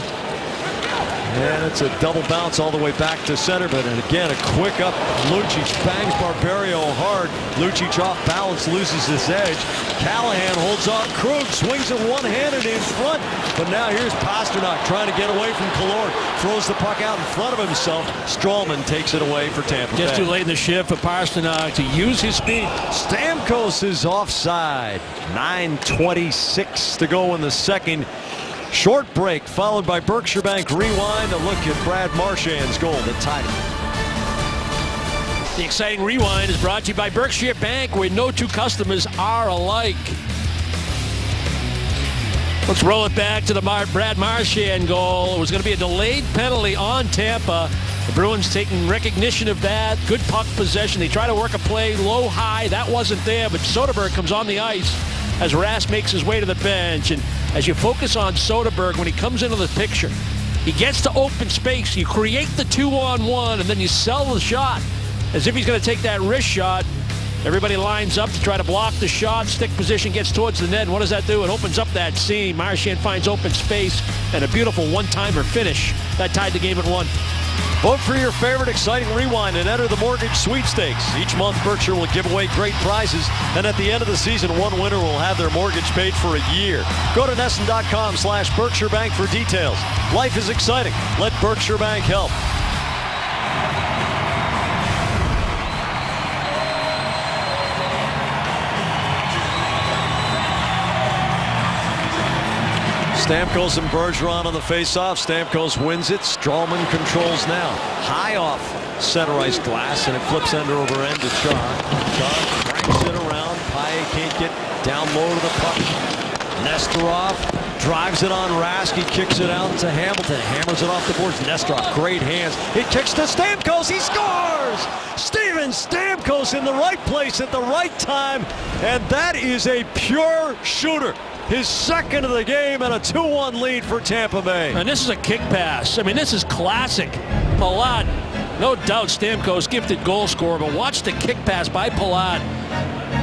And it's a double bounce all the way back to center, but and again a quick up. Lucic bangs Barberio hard. Lucic off balance, loses his edge. Callahan holds off Krug, swings it one-handed in front, but now here's Pasternak trying to get away from Killorn. Throws the puck out in front of himself. Stralman takes it away for Tampa Bay. Just too late in the shift for Pasternak to use his speed. Stamkos is offside. 9:26 to go in the second. Short break followed by Berkshire Bank rewind. A look at Brad Marchand's goal that tied it. The exciting rewind is brought to you by Berkshire Bank, where no two customers are alike. Let's roll it back to the Brad Marchand goal. It was going to be a delayed penalty on Tampa. The Bruins taking recognition of that. Good puck possession. They try to work a play low, high. That wasn't there, but Soderberg comes on the ice as Rask makes his way to the bench. And as you focus on Soderberg, when he comes into the picture, he gets to open space. You create the 2-on-1, and then you sell the shot as if he's going to take that wrist shot. Everybody lines up to try to block the shot. Stick position gets towards the net. And what does that do? It opens up that seam. Marchand finds open space and a beautiful one-timer finish. That tied the game at 1. Vote for your favorite exciting rewind and enter the mortgage sweepstakes. Each month, Berkshire will give away great prizes, and at the end of the season, one winner will have their mortgage paid for a year. Go to NESN.com/Berkshire Bank for details. Life is exciting. Let Berkshire Bank help. Stamkos and Bergeron on the faceoff. Stamkos wins it. Stralman controls now. High off center ice glass, and it flips end over end to Char. Char cranks it around. Paille can't get down low to the puck. Nesterov drives it on Rask. He kicks it out to Hamilton. Hammers it off the boards. Nesterov, great hands. He kicks to Stamkos. He scores! Steven Stamkos in the right place at the right time, and that is a pure shooter. His second of the game and a 2-1 lead for Tampa Bay. And this is a kick pass. I mean, this is classic. Palat, no doubt Stamkos gifted goal scorer, but watch the kick pass by Palat.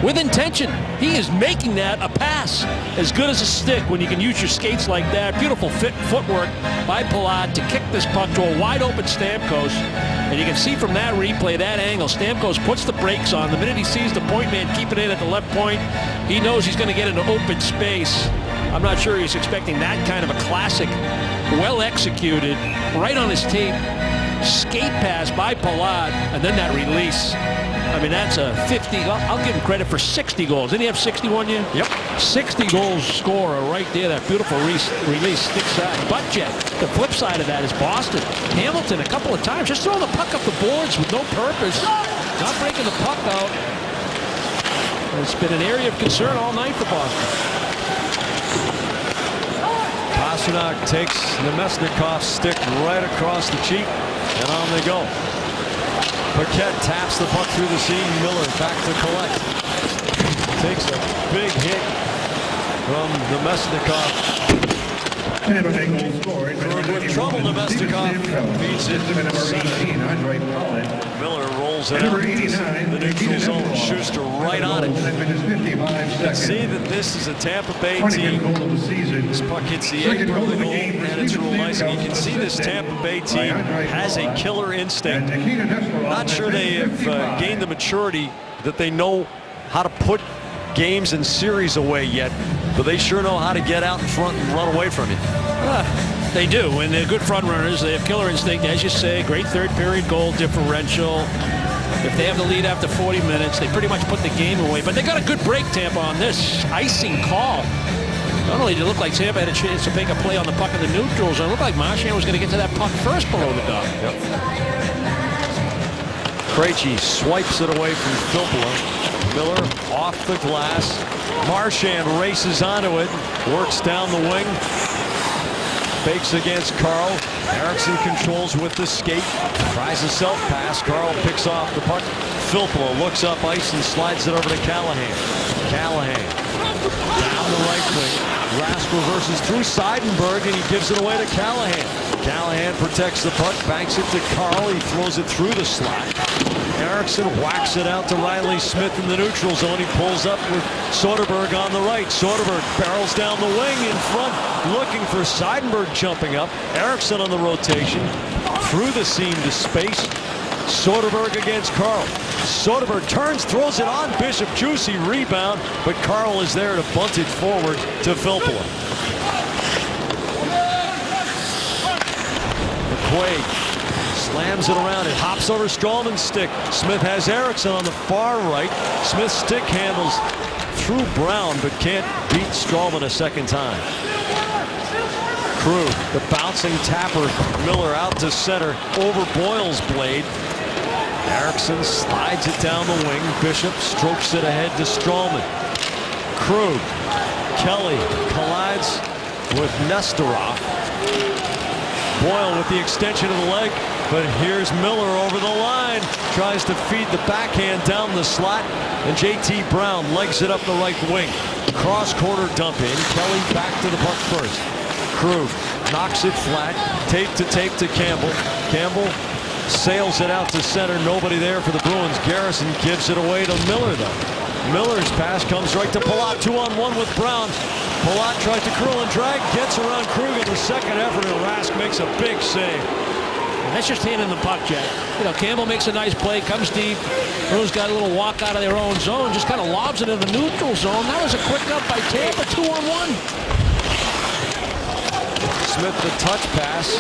With intention. He is making that a pass. As good as a stick when you can use your skates like that. Beautiful footwork by Palat to kick this puck to a wide open Stamkos. And you can see from that replay, that angle, Stamkos puts the brakes on. The minute he sees the point man keep it in at the left point, he knows he's going to get into open space. I'm not sure he's expecting that kind of a classic, well executed, right on his tape, skate pass by Palat, and then that release. I mean, that's a 50. I'll give him credit for 60 goals. Didn't he have 61 yet? Yep. 60 goals scorer right there. That beautiful release, stick side. Butt jet. The flip side of that is Boston. Hamilton a couple of times just throwing the puck up the boards with no purpose. Not breaking the puck out. It's been an area of concern all night for Boston. Pasternak takes Nemesnikov's stick right across the cheek, and on they go. Paquette taps the puck through the seam. Miller back to collect. Takes a big hit from Nemesnikov. Tampa Bay goal scored. With trouble, Nemesnikov feeds it. Miller rolls it out. The neutral zone. Schuster right on it. You can see that this is a Tampa Bay team. This puck hits the apron of the goal, and it's real nice. And you can see this Tampa Bay team has a killer instinct. Not sure they have gained the maturity that they know how to put games and series away yet, but they sure know how to get out in front and run away from you. They do, and they're good front runners. They have killer instinct, as you say. Great third period goal differential. If they have the lead after 40 minutes, they pretty much put the game away. But they got a good break, Tampa, on this icing call. Not only did it look like Tampa had a chance to make a play on the puck in the neutral zone, it looked like Marchand was going to get to that puck first below the dot. Yep. Krejci swipes it away from Filppula. Miller off the glass. Marchand races onto it, works down the wing. Fakes against Carl. Eriksson controls with the skate. Tries a self-pass. Carl picks off the puck. Filppula looks up ice and slides it over to Callahan. Callahan down the right wing. Rask reverses through Seidenberg, and he gives it away to Callahan. Callahan protects the puck, banks it to Carl. He throws it through the slot. Erickson whacks it out to Riley Smith in the neutral zone. He pulls up with Soderberg on the right. Soderberg barrels down the wing in front, looking for Seidenberg jumping up. Erickson on the rotation, through the seam to space. Soderberg against Carl. Soderberg turns, throws it on Bishop. Juicy rebound, but Carl is there to bunt it forward to Filppula. McQuaid slams it around. It hops over Strawman's stick. Smith has Erickson on the far right. Smith's stick handles through Brown, but can't beat Strawman a second time. Krug, the bouncing tapper. Miller out to center over Boyle's blade. Erickson slides it down the wing. Bishop strokes it ahead to Strawman. Krug. Kelly collides with Nestorov. Boyle with the extension of the leg, but here's Miller over the line. Tries to feed the backhand down the slot, and J.T. Brown legs it up the right wing. Cross corner dump in. Kelly back to the puck first. Krug knocks it flat. Tape to Campbell. Campbell sails it out to center. Nobody there for the Bruins. Garrison gives it away to Miller, though. Miller's pass comes right to Palat. 2-on-1 with Brown. Palat tries to curl and drag, gets around Krug in the second effort, and Rask makes a big save. That's just handing the puck, Jack. You know, Campbell makes a nice play, comes deep. Bruins got a little walk out of their own zone, just kind of lobs it in the neutral zone. That was a quick up by Tampa, 2-on-1. Smith the touch pass.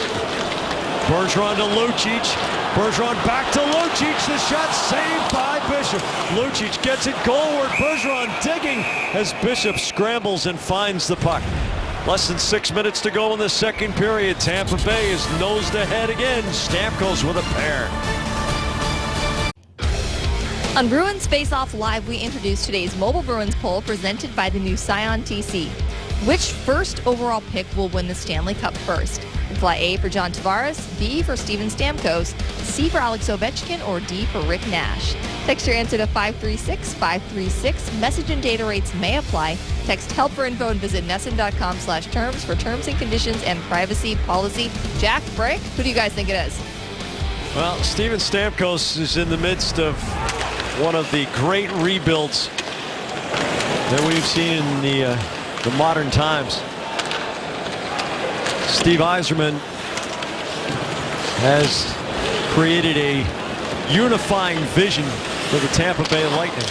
Bergeron to Lucic. Bergeron back to Lucic. The shot saved by Bishop. Lucic gets it goalward. Bergeron digging as Bishop scrambles and finds the puck. Less than 6 minutes to go in the second period. Tampa Bay is nosed ahead again. Stamkos with a pair. On Bruins Face Off Live, we introduce today's Mobile Bruins poll presented by the new Scion TC. Which first overall pick will win the Stanley Cup first? Reply A for John Tavares, B for Steven Stamkos, C for Alex Ovechkin, or D for Rick Nash. Text your answer to 536-536. Message and data rates may apply. Text help for info and visit NESN.com/terms for terms and conditions and privacy policy. Jack, Brick, who do you guys think it is? Well, Steven Stamkos is in the midst of one of the great rebuilds that we've seen in the modern times. Steve Yzerman has created a unifying vision for the Tampa Bay Lightning.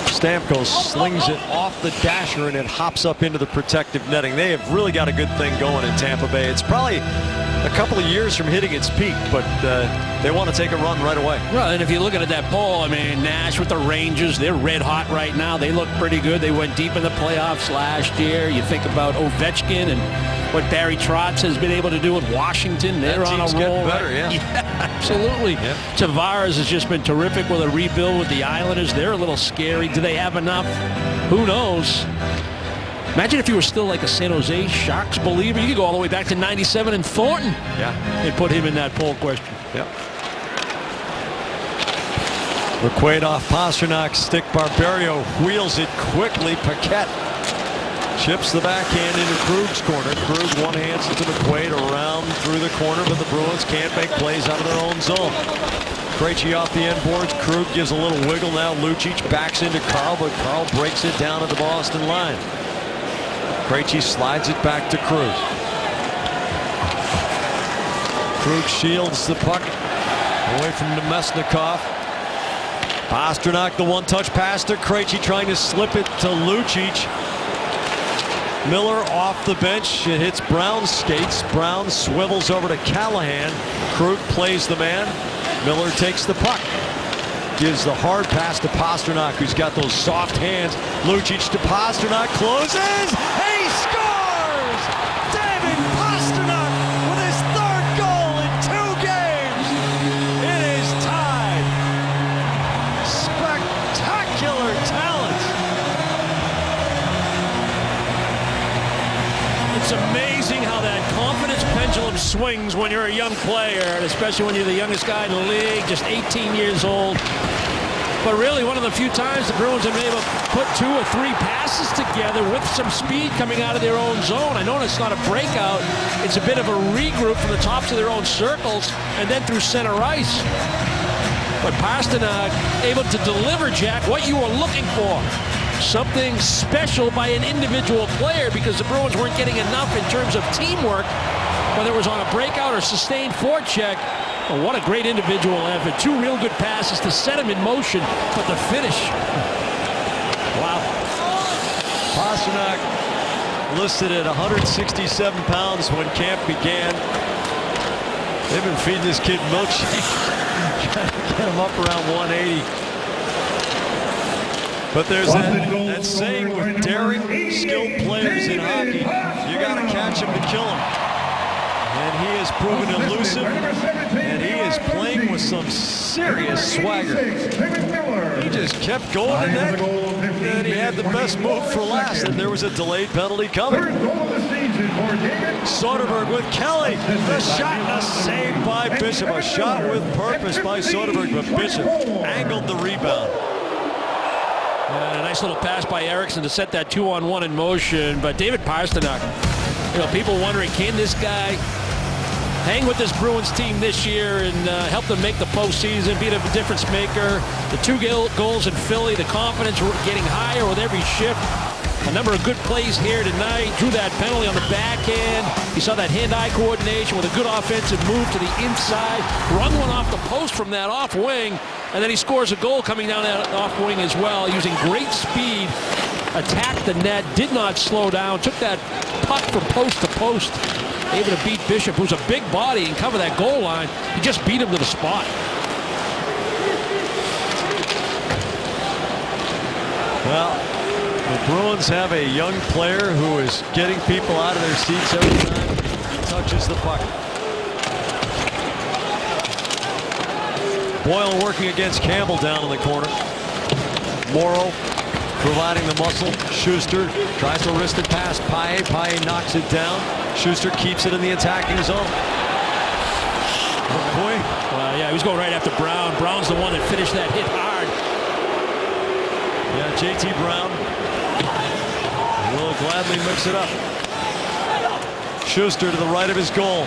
Stamkos slings it off the dasher and it hops up into the protective netting. They have really got a good thing going in Tampa Bay. It's probably a couple of years from hitting its peak, but they want to take a run right away. Well, and if you're looking at that poll, I mean, Nash with the Rangers, they're red hot right now. They look pretty good. They went deep in the playoffs last year. You think about Ovechkin and what Barry Trotz has been able to do with Washington. They're on a roll. Better, right? Yeah, absolutely. Yeah. Tavares has just been terrific with a rebuild with the Islanders. They're a little scary. Do they have enough? Who knows? Imagine if you were still like a San Jose Sharks believer. You could go all the way back to '97 and Thornton. Yeah. And put him in that poll question. Yep. McQuaid off Pastrnak. Stick Barberio wheels it quickly. Paquette chips the backhand into Krug's corner. Krug one-hands it to McQuaid around through the corner, but the Bruins can't make plays out of their own zone. Krejci off the end boards. Krug gives a little wiggle now. Lucic backs into Carl, but Carl breaks it down at the Boston line. Krejci slides it back to Krug. Krug shields the puck away from Nemesnikov. Pastrnak, the one-touch pass to Krejci, trying to slip it to Lucic. Miller off the bench. It hits Brown's skates. Brown swivels over to Callahan. Krug plays the man. Miller takes the puck. Gives the hard pass to Pastrnak, who's got those soft hands. Lucic to Pastrnak, closes. He scores! David Pastrnak with his third goal in 2 games. It is tied. Spectacular talent. It's amazing how that confidence pendulum swings when you're a young player, and especially when you're the youngest guy in the league, just 18 years old. But really, one of the few times the Bruins have been able to put 2 or 3 passes together with some speed coming out of their own zone. I know it's not a breakout. It's a bit of a regroup from the tops of their own circles and then through center ice. But Pastrnak able to deliver, Jack, what you were looking for. Something special by an individual player, because the Bruins weren't getting enough in terms of teamwork, whether it was on a breakout or sustained forecheck. Oh, what a great individual effort. Two real good passes to set him in motion, but the finish. Wow. Pastrnak listed at 167 pounds when camp began. They've been feeding this kid milkshake, trying to get him up around 180. But there's that saying with daring, skilled players in hockey, you got to catch him to kill him. And he has proven elusive, and he is playing with some serious swagger. He just kept going, and then he had the best move for last, and there was a delayed penalty coming. Soderberg with Kelly. The shot and a save by Bishop. A shot with purpose by Soderberg, but Bishop angled the rebound. And a nice little pass by Eriksson to set that 2-on-1 in motion. But David Pastrnak, people wondering, can this guy hang with this Bruins team this year and help them make the postseason, be a difference maker? The 2 goals in Philly, the confidence getting higher with every shift. A number of good plays here tonight. Drew that penalty on the backhand. You saw that hand-eye coordination with a good offensive move to the inside. Run one off the post from that off wing. And then he scores a goal coming down that off wing as well, using great speed. Attacked the net, did not slow down. Took that puck from post to post. Able to beat Bishop, who's a big body, and cover that goal line. He just beat him to the spot. Well, the Bruins have a young player who is getting people out of their seats every time he touches the puck. Boyle working against Campbell down in the corner. Morrow providing the muscle. Schuster tries to wrist it past Paille. Paille knocks it down. Schuster keeps it in the attacking zone. McCoy. Well, yeah, he was going right after Brown. Brown's the one that finished that hit hard. Yeah, JT Brown will gladly mix it up. Schuster to the right of his goal.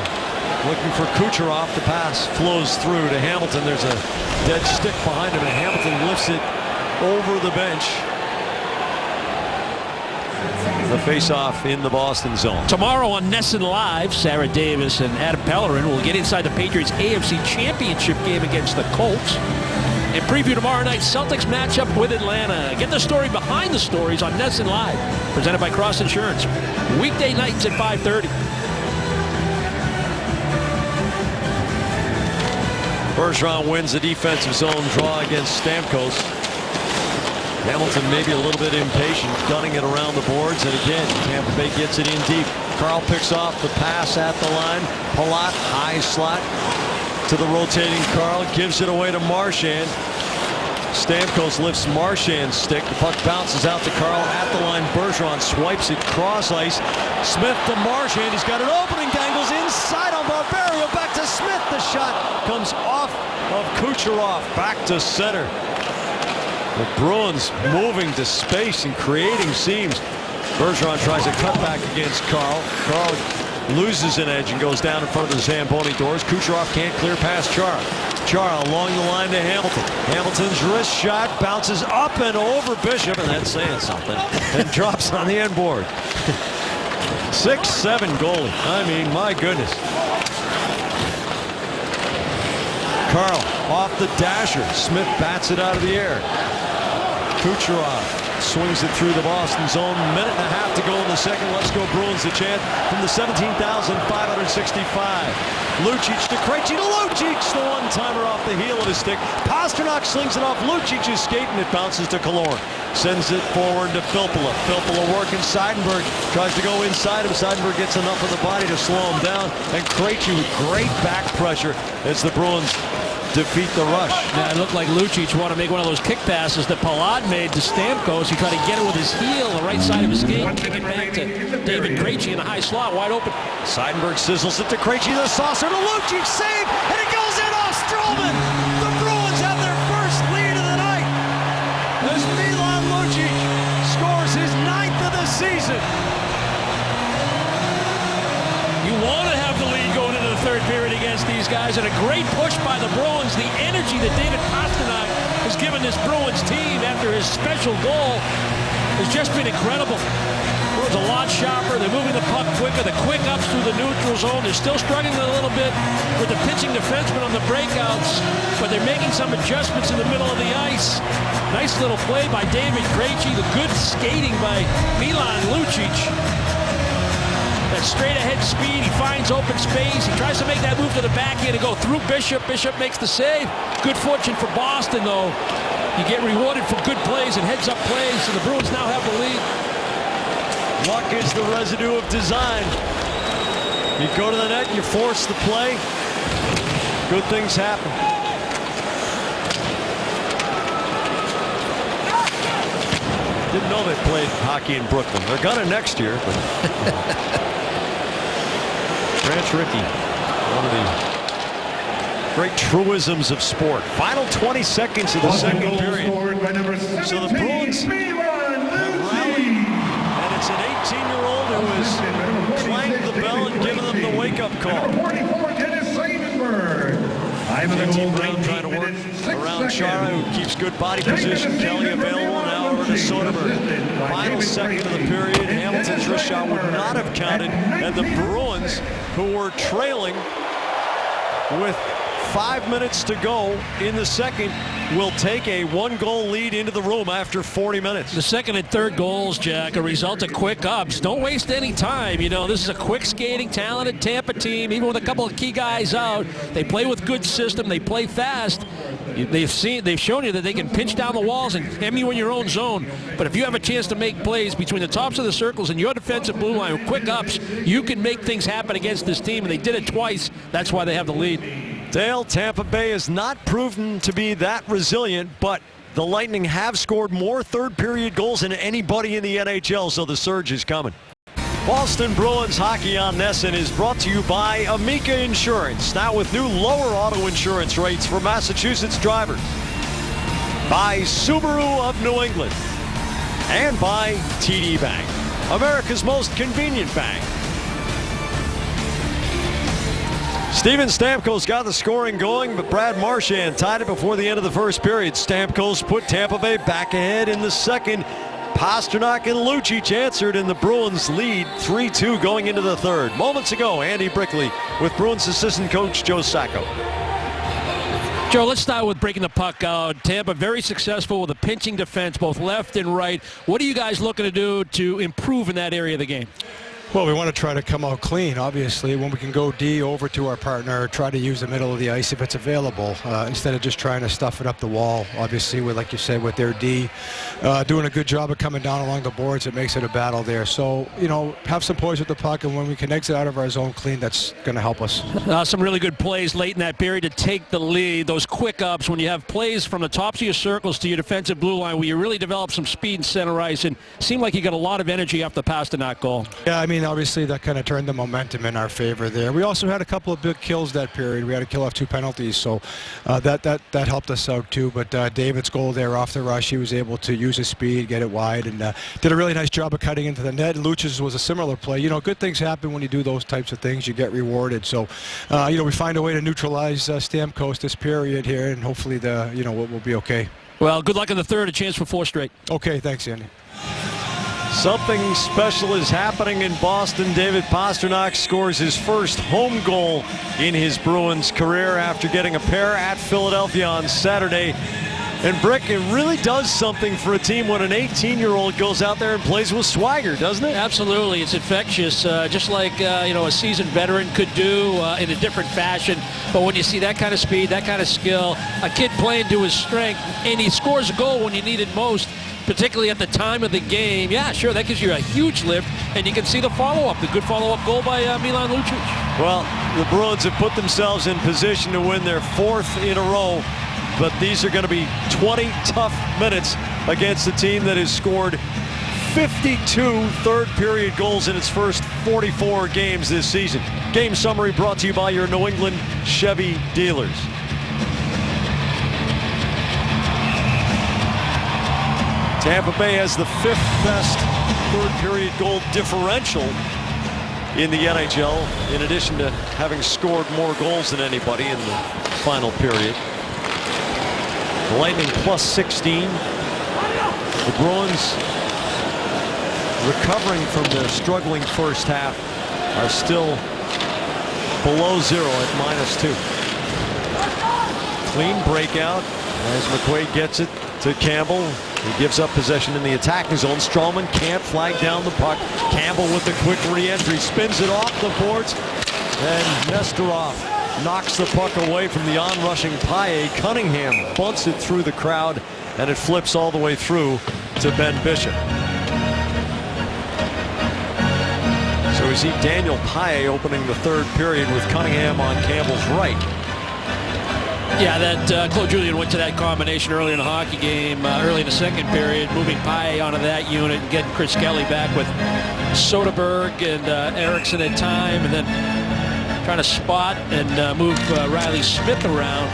Looking for Kucherov. The pass flows through to Hamilton. There's a dead stick behind him, and Hamilton lifts it over the bench. The face-off in the Boston zone. Tomorrow on NESN Live, Sarah Davis and Adam Pellerin will get inside the Patriots' AFC Championship game against the Colts and preview tomorrow night's Celtics matchup with Atlanta. Get the story behind the stories on NESN Live, presented by Cross Insurance. Weekday nights at 5:30. Bergeron wins the defensive zone draw against Stamkos. Hamilton maybe a little bit impatient, gunning it around the boards, and again, Tampa Bay gets it in deep. Carl picks off the pass at the line. Palat, high slot to the rotating Carl, gives it away to Marchand. Stamkos lifts Marchand's stick. The puck bounces out to Carl at the line. Bergeron swipes it cross ice. Smith to Marchand. He's got an opening, dangles inside on Barberio. Back to Smith. The shot comes off of Kucherov. Back to center. The Bruins moving to space and creating seams. Bergeron tries a cutback against Carl. Carl loses an edge and goes down in front of the Zamboni doors. Kucherov can't clear past Chara. Chara along the line to Hamilton. Hamilton's wrist shot bounces up and over Bishop, and that's saying something, and drops on the end board. 6'7" goalie. I mean, my goodness. Carl off the dasher. Smith bats it out of the air. Kucherov swings it through the Boston zone. Minute and a half to go in the second. Let's go Bruins, the chant from the 17,565. Lucic to Krejci to Lucic. The one-timer off the heel of his stick. Pastrnak slings it off Lucic's skate, and it bounces to Killorn. Sends it forward to Filppula. Filppula working Seidenberg. Tries to go inside him. Seidenberg gets enough of the body to slow him down. And Krejci with great back pressure as the Bruins defeat the rush. Now, it looked like Lucic wanted to make one of those kick passes that Palat made to Stamkos. He tried to get it with his heel, the right side of his skate, kick it back to David Krejci in a high slot, wide open. Seidenberg sizzles it to Krejci, the saucer to Lucic, save, and it goes in off Strowman. The Bruins have their first lead of the night as Milan Lucic scores his 9th of the season. You want to have the lead going into the third period against these guys, and a great push by the Bruins. The energy that David Pastrnak has given this Bruins team after his special goal has just been incredible. Bruins a lot sharper. They're moving the puck quicker. The quick ups through the neutral zone. They're still struggling a little bit with the pitching defensemen on the breakouts, but they're making some adjustments in the middle of the ice. Nice little play by David Krejci. The good skating by Milan Lucic. That straight ahead speed. He finds open space. He tries to make that move to the backhand and go through Bishop. Bishop makes the save. Good fortune for Boston, though. You get rewarded for good plays and heads-up plays, and the Bruins now have the lead. Luck is the residue of design. You go to the net, you force the play. Good things happen. Didn't know they played hockey in Brooklyn. They're gonna next year, but Branch Rickey, one of the great truisms of sport. Final 20 seconds of the second period. So the Bruins have rallied, and it's an 18-year-old who has clanged the bell and given them the wake-up call. 18 Brown trying to work around Chara, who keeps good body position. Kelly available now over to Soderberg. Final second of the period. Hamilton's wrist shot would not have counted, and the Bruins, who were trailing with 5 minutes to go in the second, will take a one-goal lead into the room after 40 minutes. The second and third goals, Jack, a result of quick ups. Don't waste any time. You know, this is a quick skating, talented Tampa team. Even with a couple of key guys out, they play with good system. They play fast. They've shown you that they can pinch down the walls and hem you in your own zone. But if you have a chance to make plays between the tops of the circles and your defensive blue line with quick ups, you can make things happen against this team, and they did it twice. That's why they have the lead. Dale, Tampa Bay has not proven to be that resilient, but the Lightning have scored more third-period goals than anybody in the NHL, so the surge is coming. Boston Bruins Hockey on NESN is brought to you by Amica Insurance, now with new lower auto insurance rates for Massachusetts drivers. By Subaru of New England. And by TD Bank, America's most convenient bank. Steven Stamkos got the scoring going, but Brad Marchand tied it before the end of the first period. Stamkos put Tampa Bay back ahead in the second. Pastrnak and Lucic answered, and the Bruins lead 3-2 going into the third. Moments ago, Andy Brickley with Bruins assistant coach Joe Sacco. Joe, let's start with breaking the puck out. Tampa very successful with a pinching defense, both left and right. What are you guys looking to do to improve in that area of the game? Well, we want to try to come out clean, obviously. When we can go D over to our partner, try to use the middle of the ice if it's available, instead of just trying to stuff it up the wall. Obviously, with, like you said, with their D, doing a good job of coming down along the boards, it makes it a battle there. So, you know, have some poise with the puck, and when we can exit out of our zone clean, that's going to help us. Some really good plays late in that period to take the lead. Those quick ups, when you have plays from the tops of your circles to your defensive blue line, where you really develop some speed in center ice, and seemed like you got a lot of energy after the Pastrnak goal. Yeah, I mean, obviously that kind of turned the momentum in our favor there. We also had a couple of big kills that period. We had to kill off 2 penalties, so that helped us out too. But David's goal there off the rush, he was able to use his speed, get it wide, and did a really nice job of cutting into the net. Lucic's was a similar play. You know, good things happen when you do those types of things. You get rewarded. So, you know, we find a way to neutralize Stamkos this period here, and hopefully we'll be okay. Well, good luck in the third. A chance for 4 straight. Okay, thanks, Andy. Something special is happening in Boston. David Pastrnak scores his first home goal in his Bruins career after getting a pair at Philadelphia on Saturday. And Brick, it really does something for a team when an 18-year-old goes out there and plays with swagger, doesn't it? Absolutely. It's infectious, just like a seasoned veteran could do in a different fashion. But when you see that kind of speed, that kind of skill, a kid playing to his strength, and he scores a goal when you need it most, particularly at the time of the game, yeah, sure, that gives you a huge lift, and you can see the follow-up, the good follow-up goal by Milan Lucic. Well, the Bruins have put themselves in position to win their 4th in a row, but these are going to be 20 tough minutes against a team that has scored 52 third-period goals in its first 44 games this season. Game summary brought to you by your New England Chevy dealers. Tampa Bay has the 5th best third-period goal differential in the NHL, in addition to having scored more goals than anybody in the final period. The Lightning plus 16. The Bruins, recovering from their struggling first half, are still below 0 at -2. Clean breakout as McQuaid gets it to Campbell. He gives up possession in the attacking zone. Strowman can't flag down the puck. Campbell with the quick re-entry, spins it off the boards, and Nesterov knocks the puck away from the onrushing Paille. Cunningham bunts it through the crowd, and it flips all the way through to Ben Bishop. So we see Daniel Paille opening the third period with Cunningham on Campbell's right. Yeah, that Claude Julien went to that combination early in the hockey game, early in the second period, moving Paille onto that unit and getting Chris Kelly back with Soderberg and Eriksson at time, and then trying to spot and move Riley Smith around.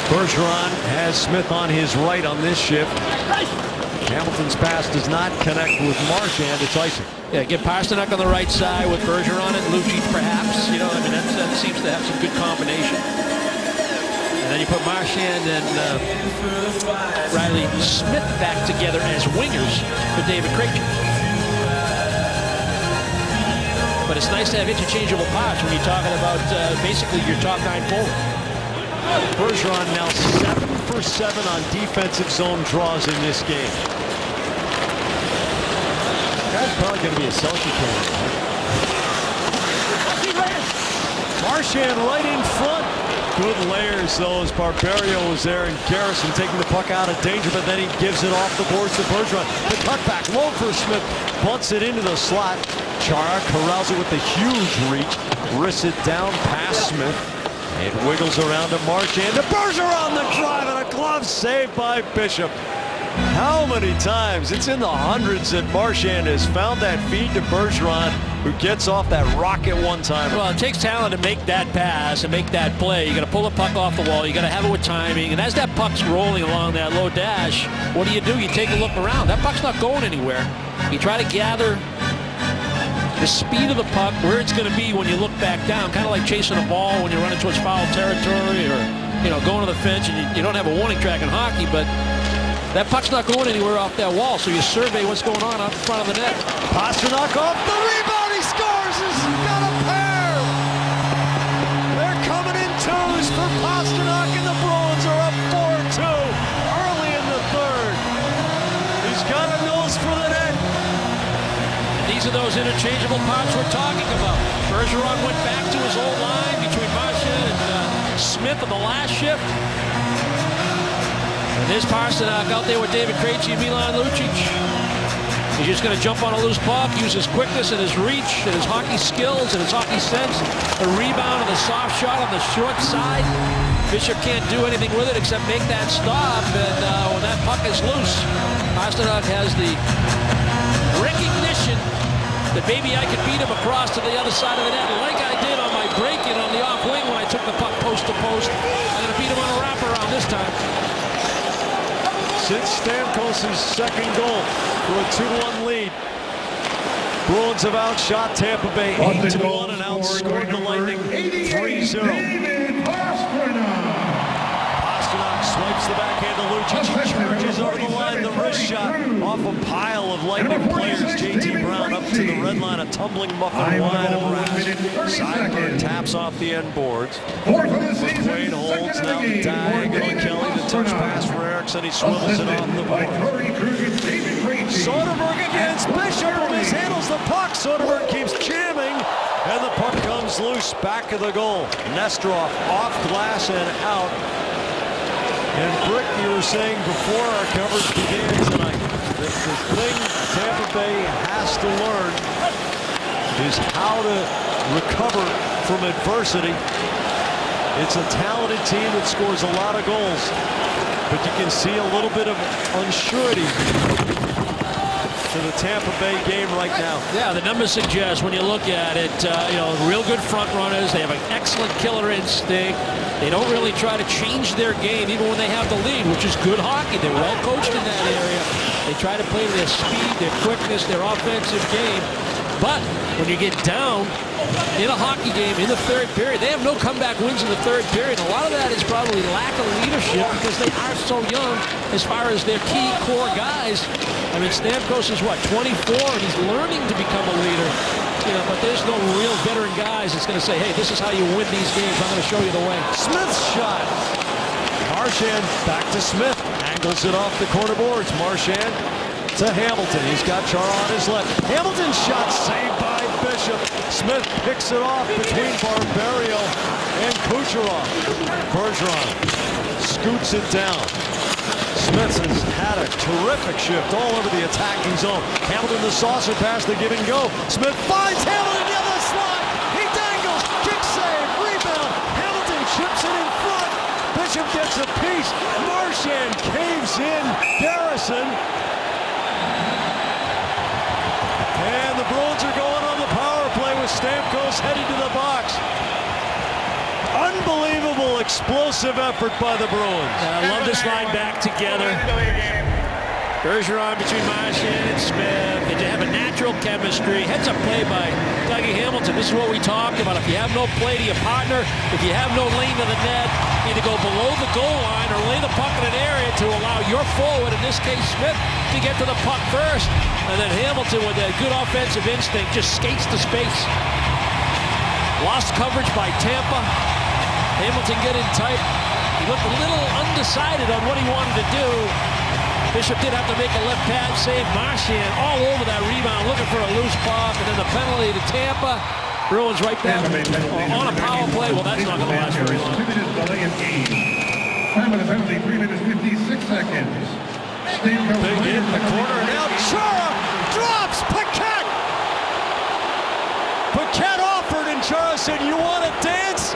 Bergeron has Smith on his right on this shift. Hamilton's pass does not connect with Marchand. It's icing. Yeah, get Pastrnak on the right side with Bergeron and Lucic perhaps. You know, I mean, that seems to have some good combination. And then you put Marchand and Riley Smith back together as wingers for David Krejci. But it's nice to have interchangeable parts when you're talking about basically your top 9 forward. Bergeron now 7 for 7 on defensive zone draws in this game. Guy's probably going to be a Selke candidate. Marchand right in front. Good layers though as Barberio was there, and Garrison taking the puck out of danger, but then he gives it off the boards to Bergeron. The cutback low for Smith, bunts it into the slot. Chara corrals it with the huge reach, wrists it down past Smith. It wiggles around to Marchand. To Bergeron, the drive, and a glove save by Bishop. How many times? It's in the hundreds that Marchand has found that feed to Bergeron, who gets off that rocket one-timer. Well, it takes talent to make that pass and make that play. You got to pull the puck off the wall. You got to have it with timing. And as that puck's rolling along that low dash, what do? You take a look around. That puck's not going anywhere. You try to gather the speed of the puck, where it's going to be when you look back down, kind of like chasing a ball when you're running towards foul territory, or going to the fence, and you don't have a warning track in hockey, but that puck's not going anywhere off that wall, so you survey what's going on out in front of the net. Pastrnak off the rebound, he scores, he's got a pair! They're coming in twos for Pastrnak, and the Bruins are up 4-2 early in the third. He's got a nose for the net. These are those interchangeable parts we're talking about. Bergeron went back to his old line between Marchand and Smith on the last shift. And there's Pastrnak out there with David Krejci and Milan Lucic. He's just going to jump on a loose puck, use his quickness and his reach and his hockey skills and his hockey sense. A rebound and a soft shot on the short side. Bishop can't do anything with it except make that stop. And when that puck is loose, Pastrnak has the recognition that maybe I could beat him across to the other side of the net like I did on my break-in on the off wing when I took the puck post to post. I'm going to beat him on a wraparound this time. Since Stamkos' second goal for a 2-1 lead, Bruins have outshot Tampa Bay 8-1 and outscored the Lightning 3-0. Pastrnak swipes the backhand to Lucic. He charges over the line. The wrist shot off a pile of Lightning players. J.T. Brown up to the red line. A tumbling muffin line of Rask. Seidenberg taps off the end boards. McQuaid holds now diagonally. Kelly, the touch pass for Eriksson. He swivels it off the board. Soderberg against Bishop, and he handles the puck. Soderberg keeps jamming, and the puck comes loose back of the goal. Nesterov off glass and out. And Brick, you were saying before our coverage began tonight that the thing Tampa Bay has to learn is how to recover from adversity. It's a talented team that scores a lot of goals, but you can see a little bit of unsurety to the Tampa Bay game right now. Yeah, the numbers suggest when you look at it, real good front runners. They have an excellent killer instinct. They don't really try to change their game even when they have the lead, which is good hockey. They're well coached in that area. They try to play to their speed, their quickness, their offensive game. But when you get down in a hockey game in the third period, they have no comeback wins in the third period. A lot of that is probably lack of leadership because they are so young as far as their key core guys. I mean, Stamkos is what, 24, and he's learning to become a leader. You know, but there's no real veteran guys that's going to say, hey, this is how you win these games. I'm going to show you the way. Smith's shot. Marchand back to Smith. Angles it off the corner boards. Marchand to Hamilton. He's got Chara on his left. Hamilton's shot saved by Bishop. Smith picks it off between Barberio and Kucherov. Bergeron scoots it down. Smith has had a terrific shift all over the attacking zone. Hamilton the saucer pass, the give and go. Smith finds Hamilton the other slot. He dangles, kick save, rebound. Hamilton chips it in front. Bishop gets a piece. Marchand caves in. Garrison. And the Bruins are going on the power play with Stamkos heading to the box. Unbelievable explosive effort by the Bruins. I love this line back together. Bergeron between Marchand and Smith. They have a natural chemistry. Heads up play by Dougie Hamilton. This is what we talked about. If you have no play to your partner, if you have no lane to the net, either go below the goal line or lay the puck in an area to allow your forward, in this case Smith, to get to the puck first. And then Hamilton, with that good offensive instinct, just skates to space. Lost coverage by Tampa. Hamilton getting tight. He looked a little undecided on what he wanted to do. Bishop did have to make a left pad save. Marchand all over that rebound, looking for a loose puck, and then the penalty to Tampa. Bruins right back on a power play. Well, that's not going to last very long. 2 minutes delay of game. Time of the penalty, 3 minutes 56 seconds. Stamkos Big hit in the corner. Now Chara drops Paquette. Paquette offered, and Chara said, "You want to dance?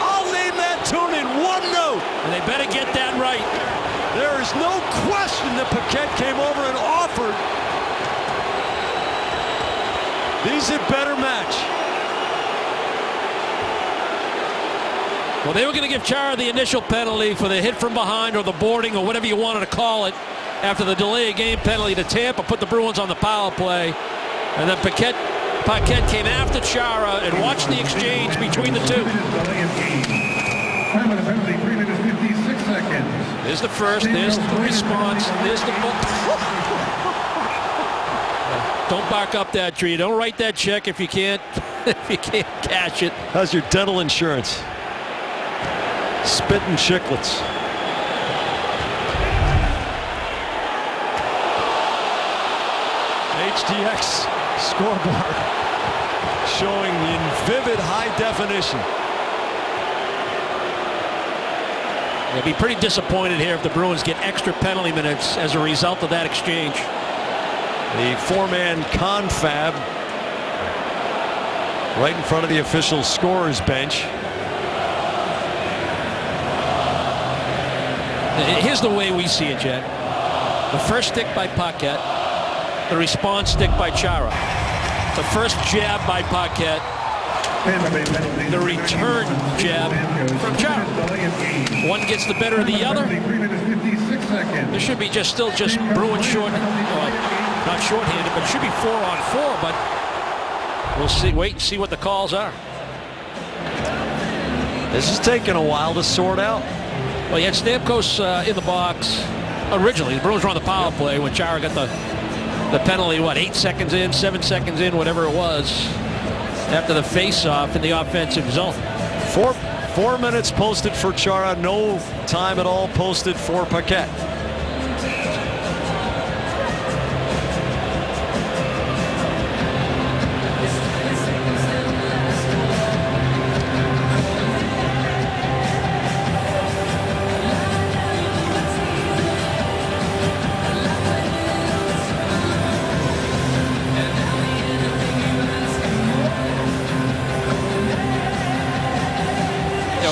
I'll name that tune in one note." And they better get that right. There is no question that Paquette came over and offered. These had better match. Well, they were going to give Chara the initial penalty for the hit from behind or the boarding or whatever you wanted to call it after the delay of game penalty to Tampa, put the Bruins on the power play. And then Paquette came after Chara and watched the exchange between the two. Time of the penalty, 3 minutes 56 seconds. There's the first, there's the response, there's the book. Don't bark up that tree. Don't write that check if you can't cash it. How's your dental insurance? Spitting chiclets. HDX scoreboard showing in vivid high definition. They'll be pretty disappointed here if the Bruins get extra penalty minutes as a result of that exchange. The four-man confab right in front of the official scorer's bench. Here's the way we see it, Jed. The first stick by Paquette, the response stick by Chara. The first jab by Paquette, the return jab from Chara. One gets the better of the other. This should be still just Bruins short, not shorthanded, but it should be 4-on-4. But we'll see. Wait and see what the calls are. This is taking a while to sort out. Well, you had Stamkos in the box originally. The Bruins were on the power play when Chara got the penalty. What, 8 seconds in, 7 seconds in, whatever it was, after the face-off in the offensive zone. 4 minutes posted for Chara, no time at all posted for Paquette.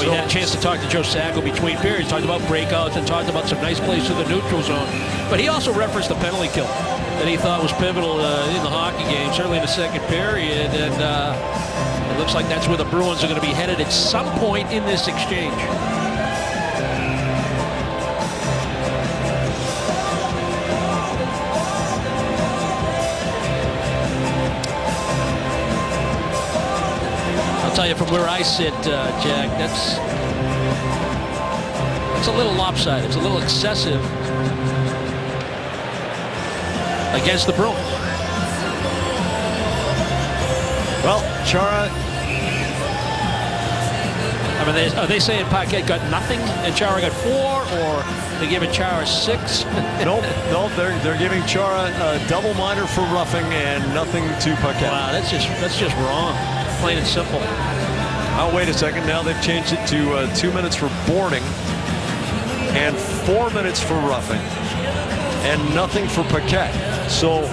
We had a chance to talk to Joe Sakic between periods, talked about breakouts and talked about some nice plays to the neutral zone. But he also referenced the penalty kill that he thought was pivotal in the hockey game, certainly in the second period. And it looks like that's where the Bruins are going to be headed at some point in this exchange. I'll tell you from where I sit, Jack, that's a little lopsided. It's a little excessive against the Bruins. Well, Chara, I mean, are they saying Paquette got nothing and Chara got 4, or they giving Chara 6? nope, they're giving Chara a double minor for roughing and nothing to Paquette. Wow, that's just wrong. Plain and simple. Oh, wait a second. Now they've changed it to 2 minutes for boarding and 4 minutes for roughing and nothing for Paquette. So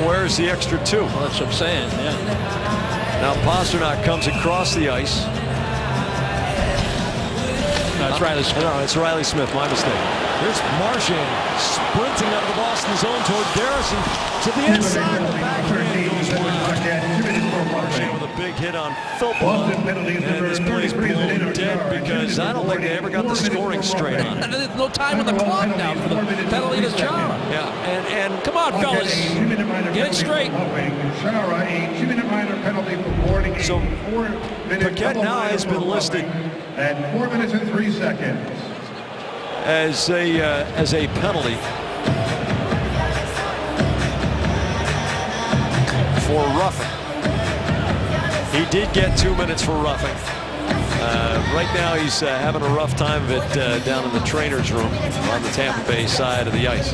where's the extra 2? Well, that's what I'm saying, yeah. Now Pastrnak comes across the ice. No, it's Riley Smith. No, it's Riley Smith. My mistake. Here's Marchand sprinting out of the Boston zone toward Garrison to the inside. The backhand goes wide. Marchand with a big hit on Philpott. And this play's blown dead because I don't think they ever got the scoring straight on it. And there's no time on the clock now for the penalty to Chara. Yeah, and Come on, fellas. Get it straight. Chara, a 2-minute minor penalty for boarding. So, 4-minute Paquette now has been listed at 4 minutes and 3 seconds. as a penalty for roughing. He did get 2 minutes for roughing. Right now he's having a rough time of it down in the trainer's room on the Tampa Bay side of the ice.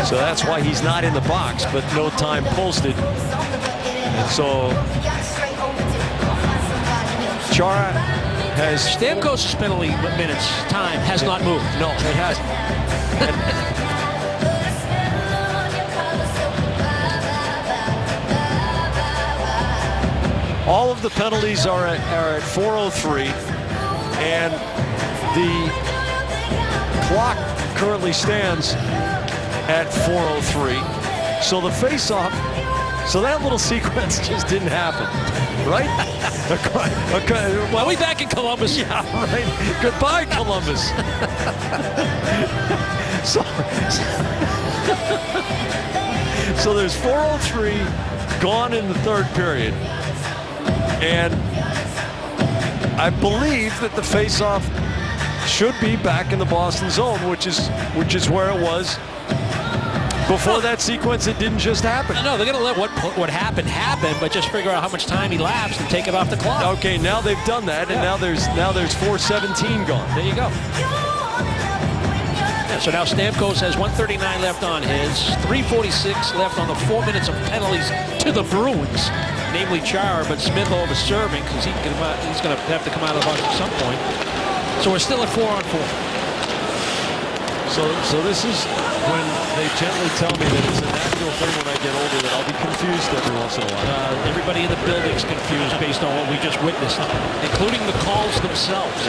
So that's why he's not in the box, but no time posted. And so Chara has Stamkos' penalty minutes time has not moved. No, it hasn't. All of the penalties are at 4:03, and the clock currently stands at 4:03. So the face-off, so that little sequence just didn't happen, right? Well, we back in Columbus. Yeah, right. Goodbye, Columbus. So there's 4:03 gone in the third period. And I believe that the face-off should be back in the Boston zone, which is where it was before that sequence. It didn't just happen. No, they're going to let what happened happen, but just figure out how much time elapsed and take it off the clock. Okay, now they've done that, and now there's 4:17 gone. There you go. Yeah, so now Stamkos has 1:39 left on his, 3:46 left on the 4 minutes of penalties to the Bruins. Namely Chara, but Smith over serving because he's going to have to come out of the box at some point. So we're still at 4-on-4. So this is when they gently tell me that it's a natural thing when I get older that I'll be confused every once in a while. Everybody in the building's confused based on what we just witnessed, including the calls themselves.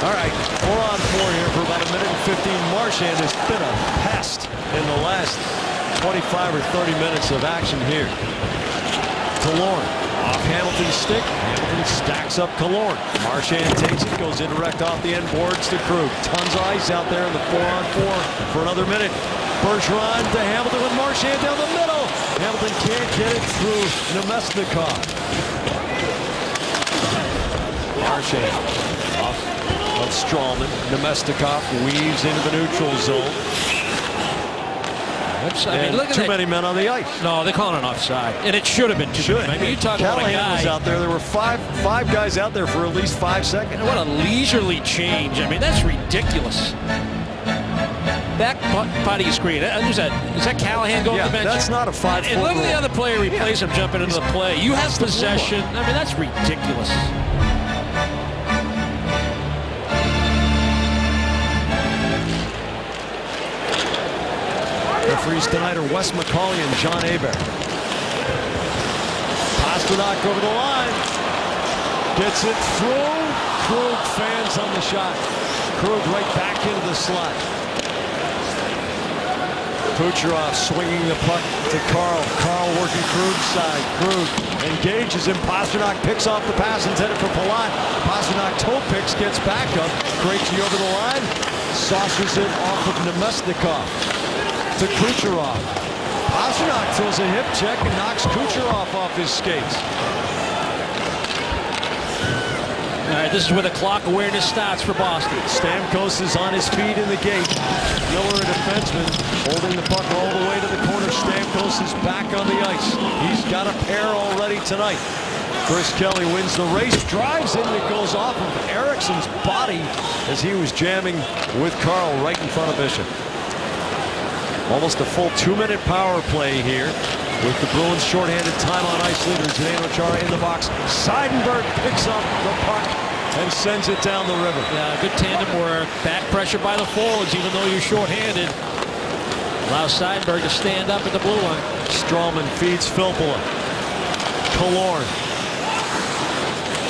All right, 4-on-4 here for about a minute and 15. Marchand has been a pest in the last 25 or 30 minutes of action here. Killorn off Hamilton's stick. Hamilton stacks up Killorn. Marchand takes it, goes indirect off the end boards to Krug. Tons of ice out there in the 4-on-4 for another minute. Bergeron to Hamilton with Marchand down the middle. Hamilton can't get it through Nemesnikov. Marchand off of Strawman. Nemesnikov weaves into the neutral zone. Look at too that. many men on the ice. No, they're calling an offside, and it should have been. I mean, you talk about a Callahan was guy. out there. There were five guys out there for at least 5 seconds. What a leisurely change. I mean, that's ridiculous. Back part of your screen. Is that Callahan going to the bench? That's not a 5-foot And look at the rule. other player replace him jumping into the play. You have possession. I mean, that's ridiculous. Referees tonight are Wes McCauley and John Hebert. Pastrnak over the line. Gets it through. Krug fans on the shot. Krug right back into the slot. Kucherov swinging the puck to Carl. Carl working Krug's side. Krug engages him. Pastrnak picks off the pass intended for Palat. Pastrnak toe picks, gets back up. Krejci over the line. Saucers it off of Nemesnikov to Kucherov. Pastrnak throws a hip check and knocks Kucherov off his skates. All right, this is where the clock awareness starts for Boston. Stamkos is on his feet in the gate. Miller, a defenseman, holding the puck all the way to the corner. Stamkos is back on the ice. He's got a pair already tonight. Chris Kelly wins the race, drives in, and it goes off of Eriksson's body as he was jamming with Carl right in front of Bishop. Almost a full 2-minute power play here with the Bruins shorthanded time on ice leader Zdeno Chara in the box. Seidenberg picks up the puck and sends it down the river. Yeah, good tandem work. Back pressure by the forwards, even though you're shorthanded. Allows Seidenberg to stand up at the blue line. Strawman feeds Filppula. Killorn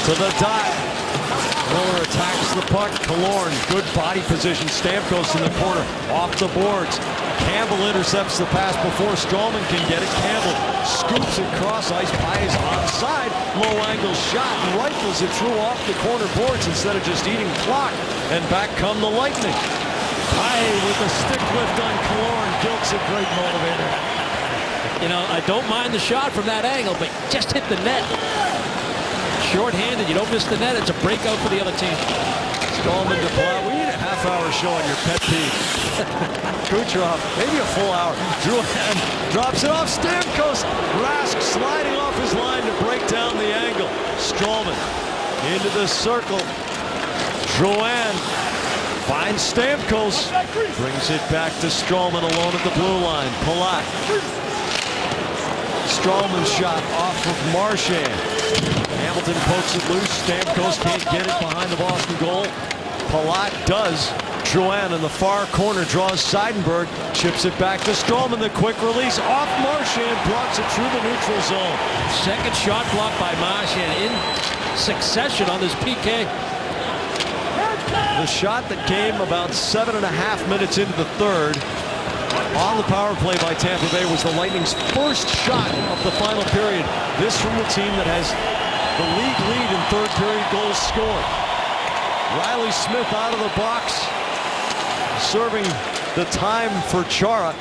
to the dot. Miller attacks the puck. Killorn, good body position. Stamkos in the corner, off the boards. Campbell intercepts the pass before Strawman can get it. Campbell scoops it cross ice by his onside. Low angle shot, rifles it through off the corner boards instead of just eating clock. And back come the Lightning. High with a stick lift on Killorn. Gilt's a great motivator. You know, I don't mind the shot from that angle, but just hit the net. Short-handed, you don't miss the net. It's a breakout for the other team. Stallman to Plow. We need a half-hour show on your pet peeve. Kucherov, maybe a full hour. Drouin drops it off. Stamkos. Rask sliding off his line to break down the angle. Strawman into the circle. Drouin finds Stamkos. Brings it back to Strawman alone at the blue line. Palat. Strawman's shot off of Marchand. Hamilton pokes it loose. Stamkos can't get it behind the Boston goal. Palat does. Drouin in the far corner draws Seidenberg. Chips it back to Strawman. The quick release off Marchand. Blocks it through the neutral zone. Second shot blocked by Marchand in succession on this PK. The shot that came about 7.5 minutes into the third on the power play by Tampa Bay was the Lightning's first shot of the final period. This from the team that has the league lead in third period goals scored. Riley Smith out of the box, serving the time for Chara.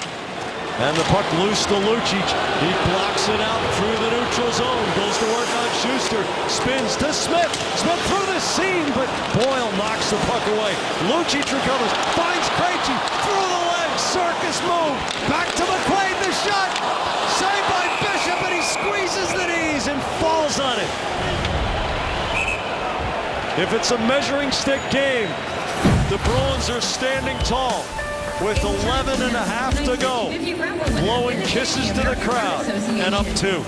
And the puck loose to Lucic. He blocks it out through the neutral zone. Goes to work on Schuster. Spins to Smith. Smith through the seam, but Boyle knocks the puck away. Lucic recovers. Finds Krejci through the legs. Circus move. Back to McQuaid. The shot. Saved by Bishop, and he squeezes the knees and falls on it. If it's a measuring stick game, the Bruins are standing tall with 11.5 to go, blowing kisses to the crowd, and up 2.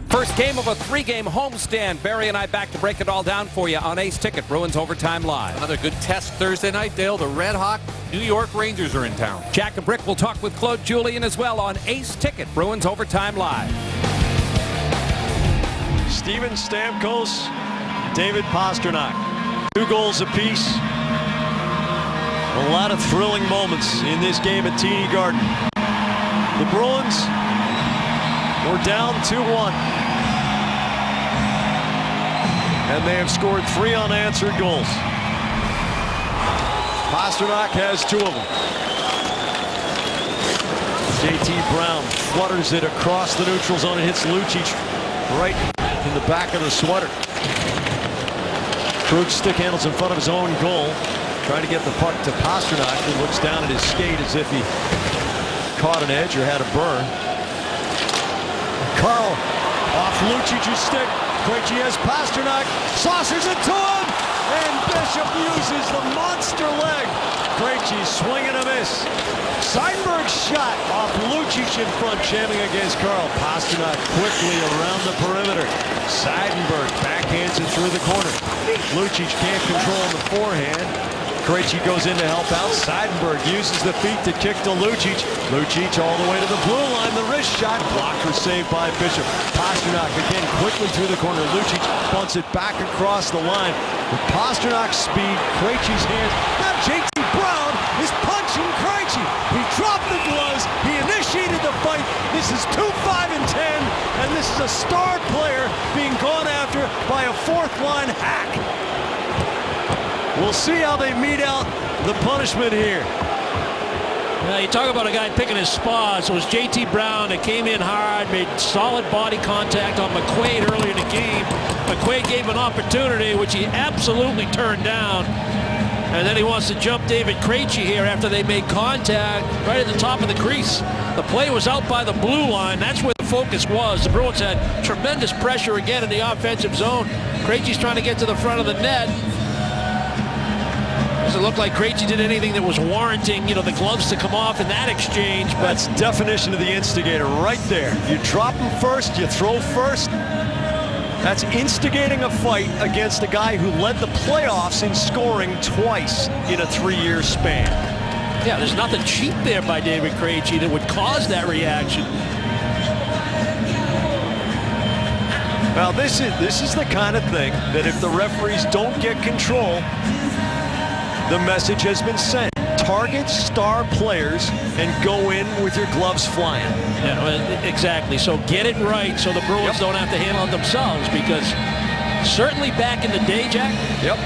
First game of a 3-game homestand. Barry and I back to break it all down for you on Ace Ticket, Bruins Overtime Live. Another good test Thursday night, Dale. The Red Hawk New York Rangers are in town. Jack and Brick will talk with Claude Julien as well on Ace Ticket, Bruins Overtime Live. Steven Stamkos, David Pastrnak, 2 goals apiece. A lot of thrilling moments in this game at TD Garden. The Bruins were down 2-1. And they have scored 3 unanswered goals. Pastrnak has 2 of them. JT Brown flutters it across the neutral zone and hits Lucic right in the back of the sweater. Krug stick handles in front of his own goal. Trying to get the puck to Pastrnak, who looks down at his skate as if he caught an edge or had a burn. Carl off Lucic's stick. Krejci has Pastrnak, saucers it to him, and Bishop uses the monster leg. Krejci swinging a miss. Seidenberg's shot off Lucic in front, jamming against Carl. Pastrnak quickly around the perimeter. Seidenberg backhands it through the corner. Lucic can't control the forehand. Krejci goes in to help out. Seidenberg uses the feet to kick to Lucic. Lucic all the way to the blue line. The wrist shot blocked or saved by Bishop. Pastrnak again quickly through the corner. Lucic bunts it back across the line. With Pasternak's speed, Krejci's hands. Now JT Brown is punching Krejci. He dropped the gloves. He initiated the fight. This is 2-5-10, and this is a star player being gone after by a fourth-line hack. We'll see how they mete out the punishment here. You talk about a guy picking his spots. It was J.T. Brown that came in hard, made solid body contact on McQuaid early in the game. McQuaid gave him an opportunity, which he absolutely turned down. And then he wants to jump David Krejci here after they made contact right at the top of the crease. The play was out by the blue line. That's where the focus was. The Bruins had tremendous pressure again in the offensive zone. Krejci's trying to get to the front of the net. Doesn't look like Krejci did anything that was warranting, the gloves to come off in that exchange. But that's definition of the instigator right there. You drop him first, you throw first. That's instigating a fight against a guy who led the playoffs in scoring twice in a 3-year span. Yeah, there's nothing cheap there by David Krejci that would cause that reaction. Well, this is the kind of thing that if the referees don't get control, the message has been sent. Target star players and go in with your gloves flying. Yeah, well, exactly. So get it right so the Bruins don't have to handle it themselves, because certainly back in the day, Jack. Yep.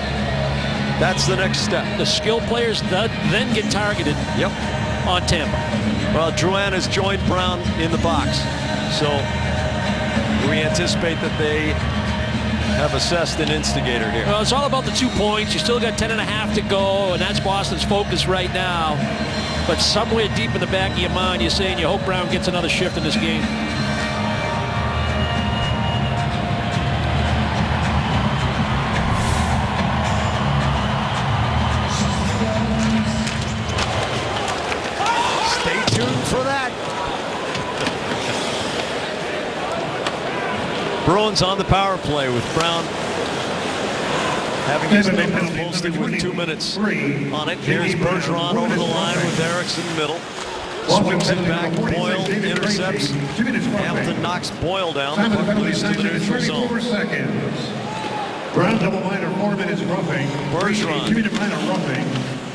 That's the next step. The skilled players then get targeted on Tampa. Well, Drouin has joined Brown in the box. So we anticipate that they have assessed an instigator here. Well, it's all about the 2 points. You still got 10.5 to go, and that's Boston's focus right now. But somewhere deep in the back of your mind, you're saying you hope Brown gets another shift in this game. Stay tuned for that. Bruins on the power play with Brown having his number posted with 2 minutes on it. Here's Bergeron over the line with Eriksson middle. Swings it back. Boyle intercepts. Hamilton knocks Boyle down. The puck moves to the neutral zone. Brown double minor, 4 minutes roughing. Bergeron. 2 minute minor roughing.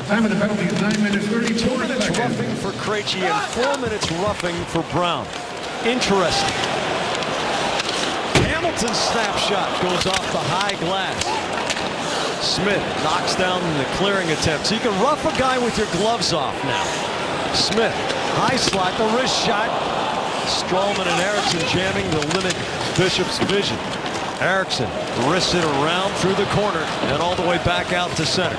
Time of the penalty is 9 minutes 34 2 minutes seconds. roughing for Krejci and 4 minutes roughing for Brown. Interesting. Hamilton's snapshot goes off the high glass. Smith knocks down the clearing attempt. So you can rough a guy with your gloves off now. Smith, high slot, the wrist shot. Stralman and Eriksson jamming to limit Bishop's vision. Eriksson wrists it around through the corner and all the way back out to center.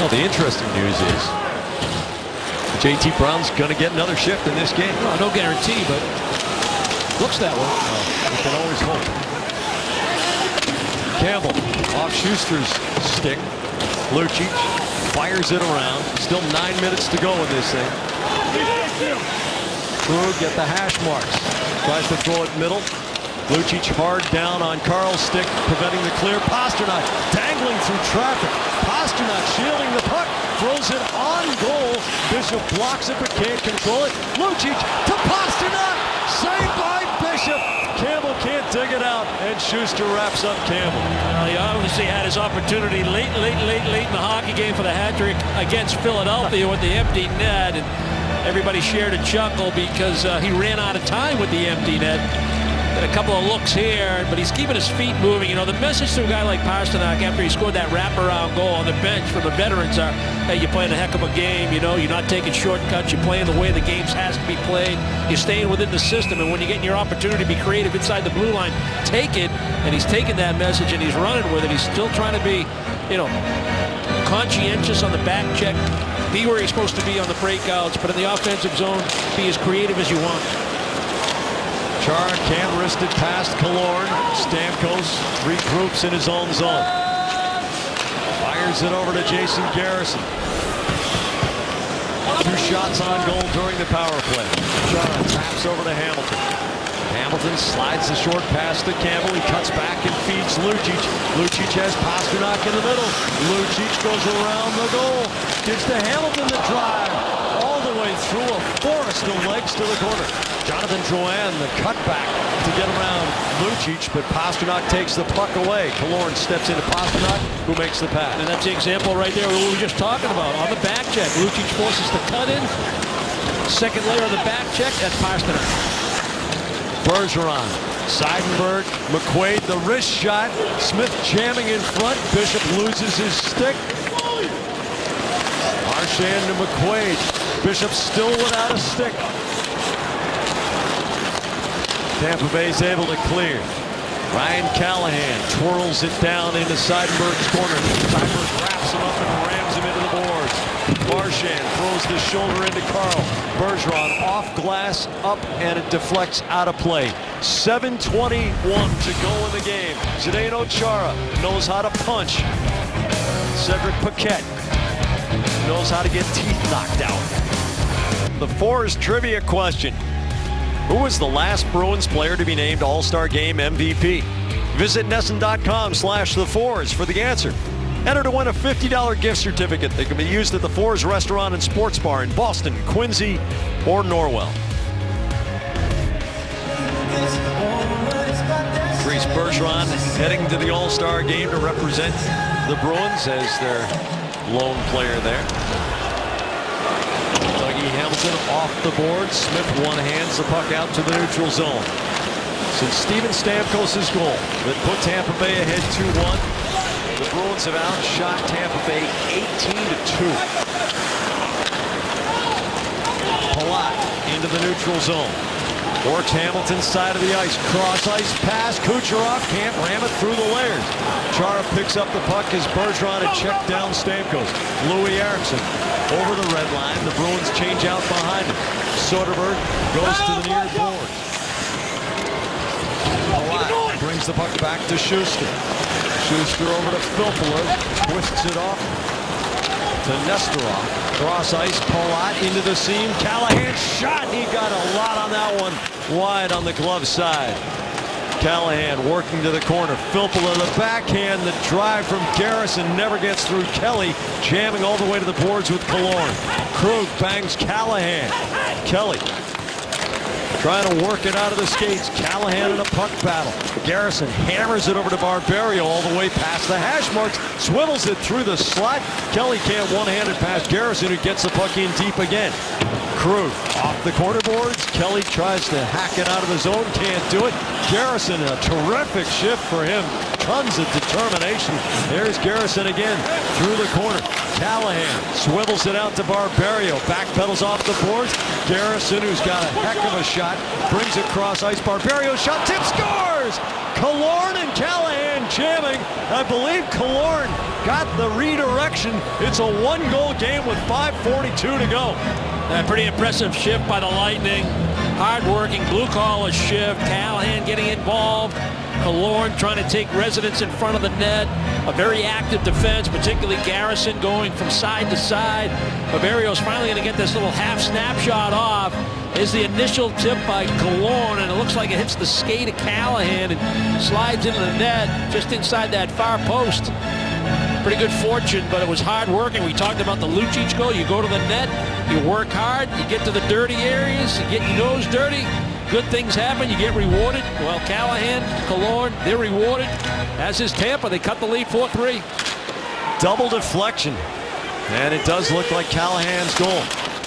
Well, the interesting news is J.T. Brown's going to get another shift in this game. Well, no guarantee, but looks that way. You can always hope. Campbell off Schuster's stick. Lucic fires it around. Still 9 minutes to go in this thing. Krug get the hash marks. Tries to throw it middle. Lucic hard down on Carl's stick, preventing the clear. Pasternak dangling through traffic. Pasternak shielding the puck, throws it on goal. Bishop blocks it but can't control it. Lucic to Pasternak, saved by Bishop. Campbell can't dig it out, and Schuster wraps up Campbell. He obviously had his opportunity late in the hockey game for the hat trick against Philadelphia with the empty net, and everybody shared a chuckle because he ran out of time with the empty net. Got a couple of looks here, but he's keeping his feet moving. The message to a guy like Pasternak after he scored that wraparound goal on the bench from the veterans are, hey, you're playing a heck of a game. You're not taking shortcuts. You're playing the way the game has to be played. You're staying within the system, and when you're getting your opportunity to be creative inside the blue line, take it. And he's taking that message and he's running with it. He's still trying to be, conscientious on the back check, be where he's supposed to be on the breakouts, but in the offensive zone, be as creative as you want. Char can't wrist it past Killorn. Stamkos regroups in his own zone. Fires it over to Jason Garrison. 2 shots on goal during the power play. Char taps over to Hamilton. Hamilton slides the short pass to Campbell. He cuts back and feeds Lucic. Lucic has Pasternak in the middle. Lucic goes around the goal. Gives to Hamilton the drive. All the way through a forest of legs to the corner. Jonathan Drouin, the cutback to get around Lucic, but Pasternak takes the puck away. Killorn steps into Pasternak, who makes the pass. And that's the example right there we were just talking about. On the back check, Lucic forces the cut in. Second layer of the back check, that's Pasternak. Bergeron Seidenberg, McQuaid, the wrist shot. Smith jamming in front. Bishop loses his stick. Marchand to McQuaid. Bishop still without a stick. Tampa Bay's able to clear. Ryan Callahan twirls it down into Seidenberg's corner. Seidenberg wraps him up and rams him into the boards. Marchand throws the shoulder into Carl. Bergeron off glass, up, and it deflects out of play. 7:21 to go in the game. Zdeno Chara knows how to punch. Cedric Paquette knows how to get teeth knocked out. The Force trivia question. Who was the last Bruins player to be named All-Star Game MVP? Visit NESN.com/TheFours for the answer. Enter to win a $50 gift certificate that can be used at the Fours Restaurant and Sports Bar in Boston, Quincy, or Norwell. Patrice Bergeron heading to the All-Star Game to represent the Bruins as their lone player there. Dougie Hamilton off the board. Smith one-hands the puck out to the neutral zone. Since Steven Stamkos' goal that put Tampa Bay ahead 2-1, the Bruins have outshot Tampa Bay 18-2. Palat into the neutral zone. Works Hamilton's side of the ice. Cross ice pass. Kucherov can't ram it through the layers. Chara picks up the puck as Bergeron had checked down Stamkos. Louis Eriksson over the red line. The Bruins change out behind him. Soderberg goes to the near boards. Palat brings the puck back to Schuster. Schuster over to Filppula. Twists it off to Nesterov. Cross ice, Palat into the seam. Callahan shot. He got a lot on that one. Wide on the glove side. Callahan working to the corner. Filppula the backhand. The drive from Garrison never gets through Kelly. Jamming all the way to the boards with Killorn. Krug bangs Callahan. Kelly trying to work it out of the skates. Callahan in a puck battle. Garrison hammers it over to Barberio all the way past the hash marks. Swivels it through the slot. Kelly can't one-handed pass Garrison, who gets the puck in deep again. Krug off the corner boards. Kelly tries to hack it out of the zone. Can't do it. Garrison, a terrific shift for him. Tons of determination. There's Garrison again through the corner. Callahan swivels it out to Barberio. Backpedals off the boards. Garrison, who's got a heck of a shot, brings it cross ice. Barberio shot, tip, scores! Killorn and Callahan jamming. I believe Killorn got the redirection. It's a one-goal game with 5:42 to go. A pretty impressive shift by the Lightning. Hard-working, blue-collar shift. Callahan getting involved. Killorn trying to take residence in front of the net. A very active defense, particularly Garrison going from side to side. Barberio's finally going to get this little half snapshot off. Is the initial tip by Killorn, and it looks like it hits the skate of Callahan and slides into the net just inside that far post. Pretty good fortune, but it was hard working. We talked about the Lucic goal. You go to the net, you work hard, you get to the dirty areas, you get your nose dirty. Good things happen, you get rewarded. Well, Callahan, Killorn, they're rewarded. As is Tampa, they cut the lead 4-3. Double deflection. And it does look like Callahan's goal.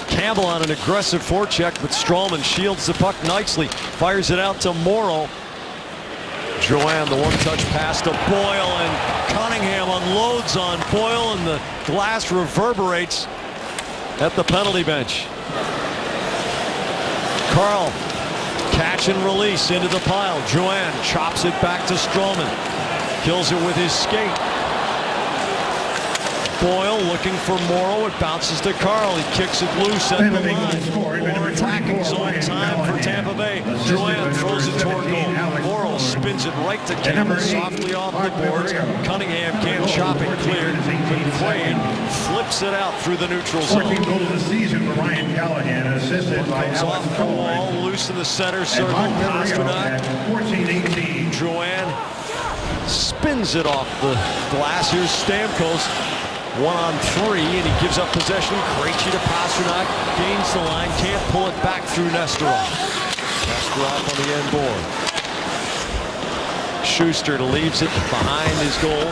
Campbell on an aggressive forecheck, but Stralman shields the puck nicely. Fires it out to Morrow. Joanne, the one-touch pass to Boyle, and Cunningham unloads on Boyle, and the glass reverberates at the penalty bench. Carl, catch and release into the pile. Joanne chops it back to Stralman. Kills it with his skate. Boyle looking for Morrow. It bounces to Carl. He kicks it loose at the line. More attacking zone time for Tampa Bay. Joanne throws it toward goal. Morrow spins it right to Campbell, softly off the boards. Cunningham can't chop it clear. McQuaid flips it out through the neutral zone. 14th goal of the season for Ryan Callahan, assisted by Comes Alex off the wall, loose in the center circle. Pasternak. 14-18. Joanne spins it off the glass. Here's Stamkos. 1-on-3, and he gives up possession. Krejci to Pasternak, gains the line, can't pull it back through Nesterov. Nesterov on the end board. Schuster leaves it behind his goal.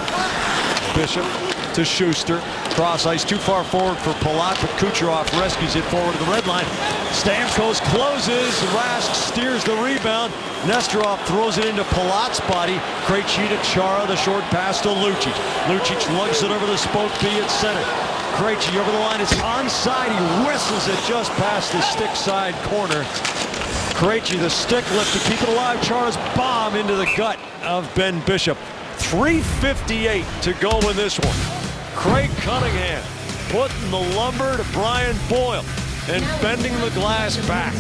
Bishop to Schuster. cross ice, too far forward for Palat, but Kucherov rescues it forward to the red line. Stamkos closes, Rask steers the rebound. Nesterov throws it into Palat's body. Krejci to Chara, the short pass to Lucic. Lucic lugs it over the spoke B at center. Krejci over the line, it's onside. He whistles it just past the stick side corner. Krejci, the stick lift to keep it alive. Chara's bomb into the gut of Ben Bishop. 3:58 to go in this one. Craig Cunningham putting the lumber to Brian Boyle and bending the glass back.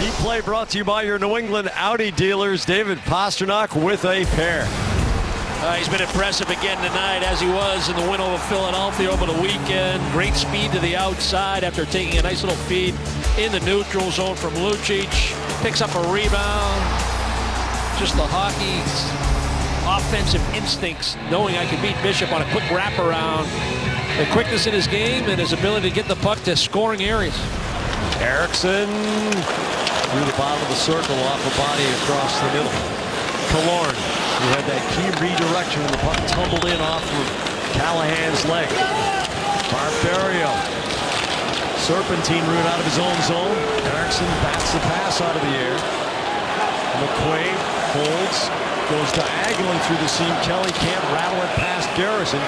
Heat play brought to you by your New England Audi dealers. David Pastrnak with a pair. He's been impressive again tonight, as he was in the win over Philadelphia over the weekend. Great speed to the outside after taking a nice little feed in the neutral zone from Lucic. Picks up a rebound. Just the hockey's offensive instincts, knowing I can beat Bishop on a quick wraparound. The quickness in his game and his ability to get the puck to scoring areas. Erickson through the bottom of the circle, off a body across the middle. Killorn, who had that key redirection when the puck tumbled in off of Callahan's leg. Barberio, serpentine route out of his own zone. Erickson bats the pass out of the air. McQuaid holds, goes diagonally through the seam. Kelly can't rattle it past Garrison.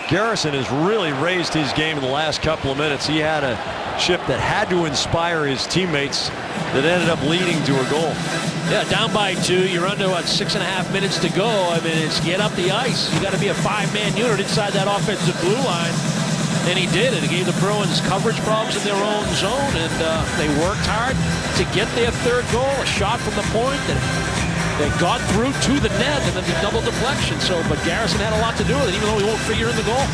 Garrison has really raised his game in the last couple of minutes. He had a shift that had to inspire his teammates that ended up leading to a goal. Yeah, down by 2. You're under, 6.5 minutes to go. I mean, it's get up the ice. You got to be a 5-man unit inside that offensive blue line. And he did it. He gave the Bruins coverage problems in their own zone, and they worked hard to get their third goal. A shot from the point that they got through to the net, and then the double deflection. But Garrison had a lot to do with it, even though he won't figure in the goal.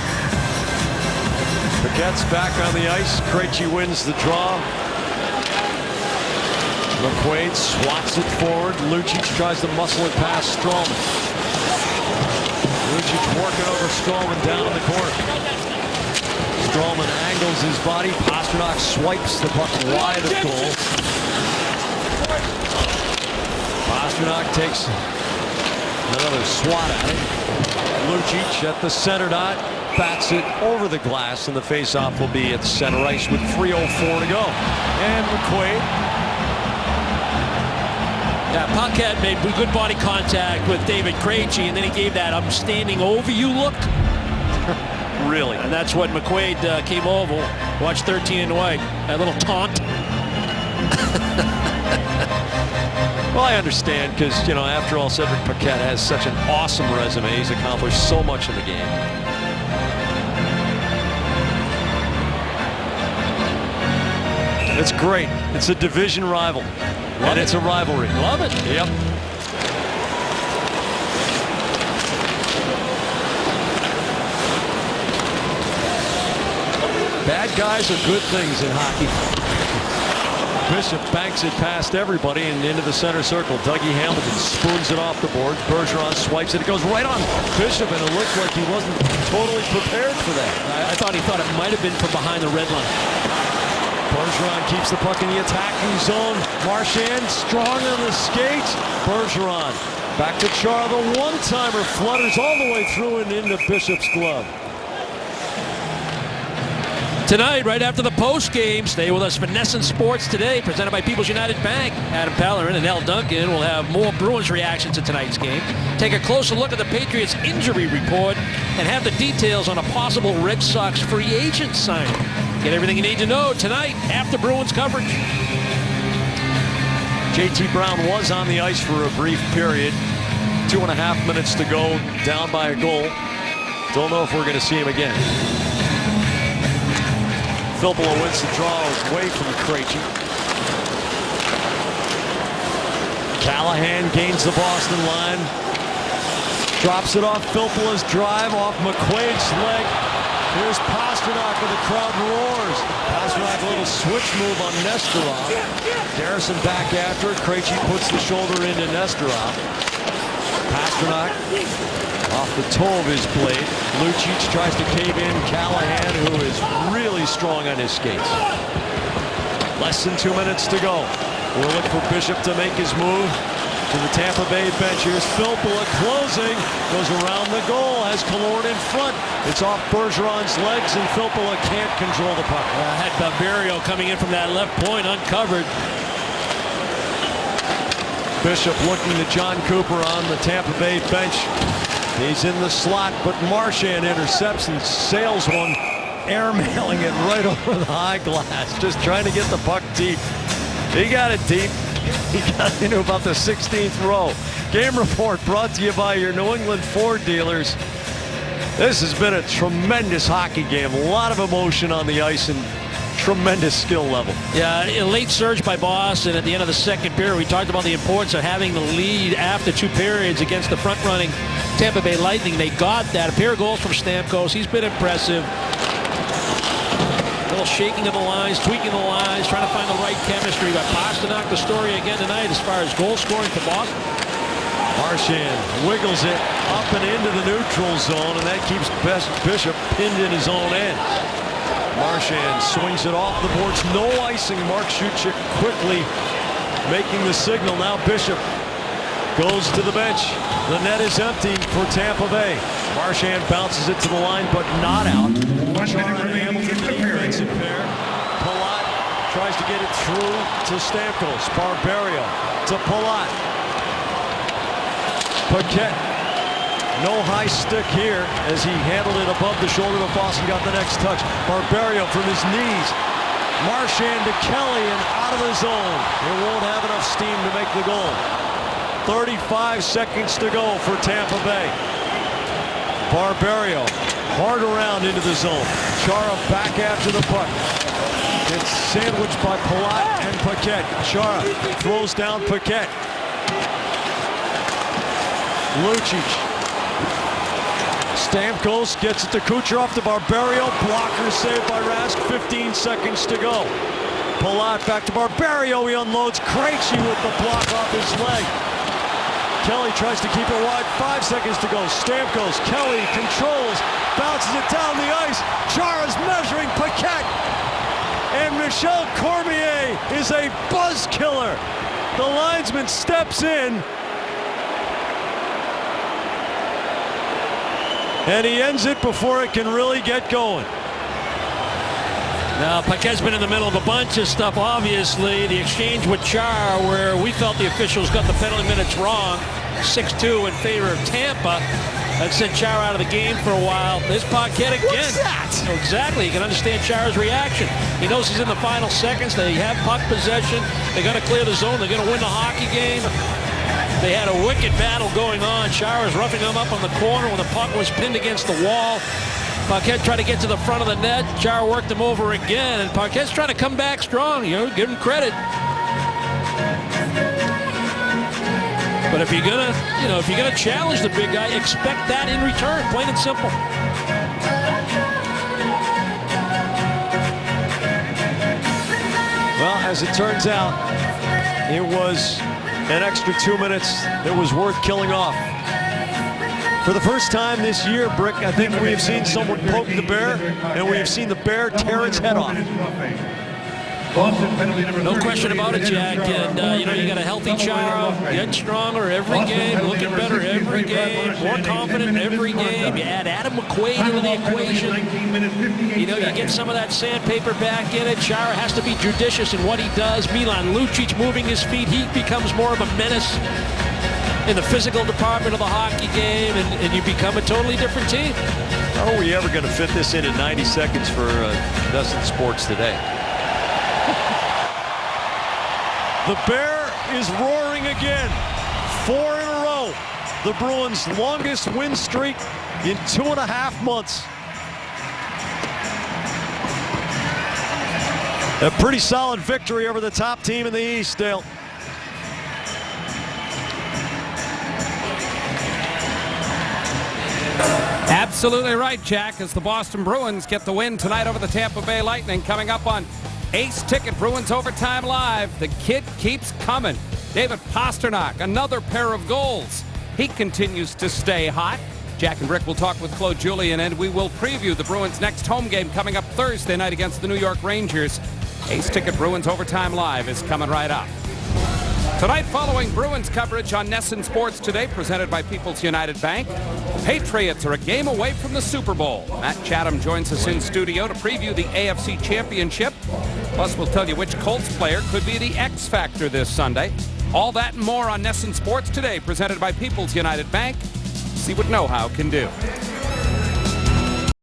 Paquette's back on the ice. Krejci wins the draw. McQuaid swats it forward. Lucic tries to muscle it past Strallman. Lucic working over Strallman down in the corner. Strallman angles his body. Pastrnak swipes the puck wide of goal. Pastrnak takes another swat at it. Lucic at the center dot. Bats it over the glass, and the faceoff will be at center ice with 3:04 to go. And McQuaid. Yeah, Paquette made good body contact with David Krejci, and then he gave that "I'm standing over you" look. Really? And that's what McQuaid came over. Watch 13 and white. That little taunt. Well, I understand, because, after all, Cedric Paquette has such an awesome resume. He's accomplished so much in the game. It's great. It's a division rival. And it's a rivalry. Love it. Yep. Bad guys are good things in hockey. Bishop banks it past everybody and into the center circle. Dougie Hamilton spoons it off the board. Bergeron swipes it. It goes right on Bishop, and it looked like he wasn't totally prepared for that. I thought he thought it might have been from behind the red line. Bergeron keeps the puck in the attacking zone. Marchand strong on the skates. Bergeron back to Chara. The one-timer flutters all the way through and into Bishop's glove. Tonight, right after the post game, stay with us for NESN Sports Today, presented by People's United Bank. Adam Pellerin and Al Duncan will have more Bruins reaction to tonight's game. Take a closer look at the Patriots injury report and have the details on a possible Red Sox free agent signing. Get everything you need to know tonight after Bruins coverage. JT Brown was on the ice for a brief period. 2.5 minutes to go, down by a goal. Don't know if we're going to see him again. Filppula wins the draw away from Krejci. Callahan gains the Boston line. Drops it off Filppula's drive, off McQuaid's leg. Here's Pastrnak with the crowd roars. Pastrnak a little switch move on Nesterov. Garrison back after it. Krejci puts the shoulder into Nesterov. Pastrnak off the toe of his blade. Lucic tries to cave in Callahan, who is really strong on his skates. Less than 2 minutes to go. We'll look for Bishop to make his move. to the Tampa Bay bench. Here's Filppula closing. Goes around the goal. Has Killorn in front. It's off Bergeron's legs, and Filppula can't control the puck. Had Barberio coming in from that left point uncovered. Bishop looking to John Cooper on the Tampa Bay bench. He's in the slot, but Marchand intercepts and sails one, airmailing it right over the high glass, just trying to get the puck deep. He got it deep. He got into about the 16th row. Game report brought to you by your New England Ford dealers. This has been a tremendous hockey game. A lot of emotion on the ice and tremendous skill level. Yeah, a late surge by Boston at the end of the second period. We talked about the importance of having the lead after 2 periods against the front-running Tampa Bay Lightning. They got that. A pair of goals from Stamkos. He's been impressive. A little shaking of the lines, tweaking the lines, trying to find the right chemistry. But Pastrnak, the story again tonight as far as goal scoring for Boston. Marchand wiggles it up and into the neutral zone, and that keeps Bishop pinned in his own end. Marchand swings it off the boards. No icing. Mark Shutchik quickly making the signal. Now Bishop goes to the bench. The net is empty for Tampa Bay. Marchand bounces it to the line, but not out. Chara and Hamilton, the defensive pair. Palat tries to get it through to Stamkos. Barberio to Palat. Paquette. No high stick here as he handled it above the shoulder, but Boston got the next touch. Barberio from his knees. Marchand to Kelly and out of the zone. It won't have enough steam to make the goal. 35 seconds to go for Tampa Bay. Barberio hard around into the zone. Chara back after the puck. It's sandwiched by Palat and Paquette. Chara throws down Paquette. Lucic. Stamkos gets it to Kucherov, to Barberio. Blocker saved by Rask. 15 seconds to go. Palat back to Barberio. He unloads. Krejci with the block off his leg. Kelly tries to keep it wide. 5 seconds to go. Stamkos. Kelly controls. Bounces it down the ice. Chara's measuring Paquette. And Michel Cormier is a buzz killer. The linesman steps in. And he ends it before it can really get going. Now, Paquette's been in the middle of a bunch of stuff, obviously. The exchange with Char, where we felt the officials got the penalty minutes wrong, 6-2 in favor of Tampa. That sent Char out of the game for a while. There's Paquette again. What's that? Exactly. You can understand Char's reaction. He knows he's in the final seconds. They have puck possession. They're going to clear the zone. They're going to win the hockey game. They had a wicked battle going on. Chara was roughing him up on the corner when the puck was pinned against the wall. Paquette tried to get to the front of the net. Chara worked him over again, and Paquette's trying to come back strong. You know, give him credit. But if you're gonna challenge the big guy, expect that in return. Plain and simple. Well, as it turns out, it was an extra 2 minutes that was worth killing off. For the first time this year, Brick, I think we have seen someone poke the bear, and we have seen the bear tear its head off. No question about it, Jack. And, you got a healthy Chara, getting stronger every game, looking better every game, more confident every game. You add Adam McQuaid into the equation. You get some of that sandpaper back in it. Chara has to be judicious in what he does. Milan Lucic moving his feet. He becomes more of a menace in the physical department of the hockey game, and you become a totally different team. How are we ever going to fit this in 90 seconds for Dustin Sports today? The bear is roaring again. 4 in a row. The Bruins' longest win streak in 2.5 months. A pretty solid victory over the top team in the East, Dale. Absolutely right, Jack, as the Boston Bruins get the win tonight over the Tampa Bay Lightning. Coming up on Ace Ticket Bruins Overtime Live, the kid keeps coming. David Pastrnak, another pair of goals. He continues to stay hot. Jack and Rick will talk with Claude Julien, and we will preview the Bruins' next home game coming up Thursday night against the New York Rangers. Ace Ticket Bruins Overtime Live is coming right up. Tonight, following Bruins coverage on NESN Sports Today, presented by People's United Bank, the Patriots are a game away from the Super Bowl. Matt Chatham joins us in studio to preview the AFC Championship. Plus, we'll tell you which Colts player could be the X factor this Sunday. All that and more on NESN Sports Today, presented by People's United Bank. See what know-how can do.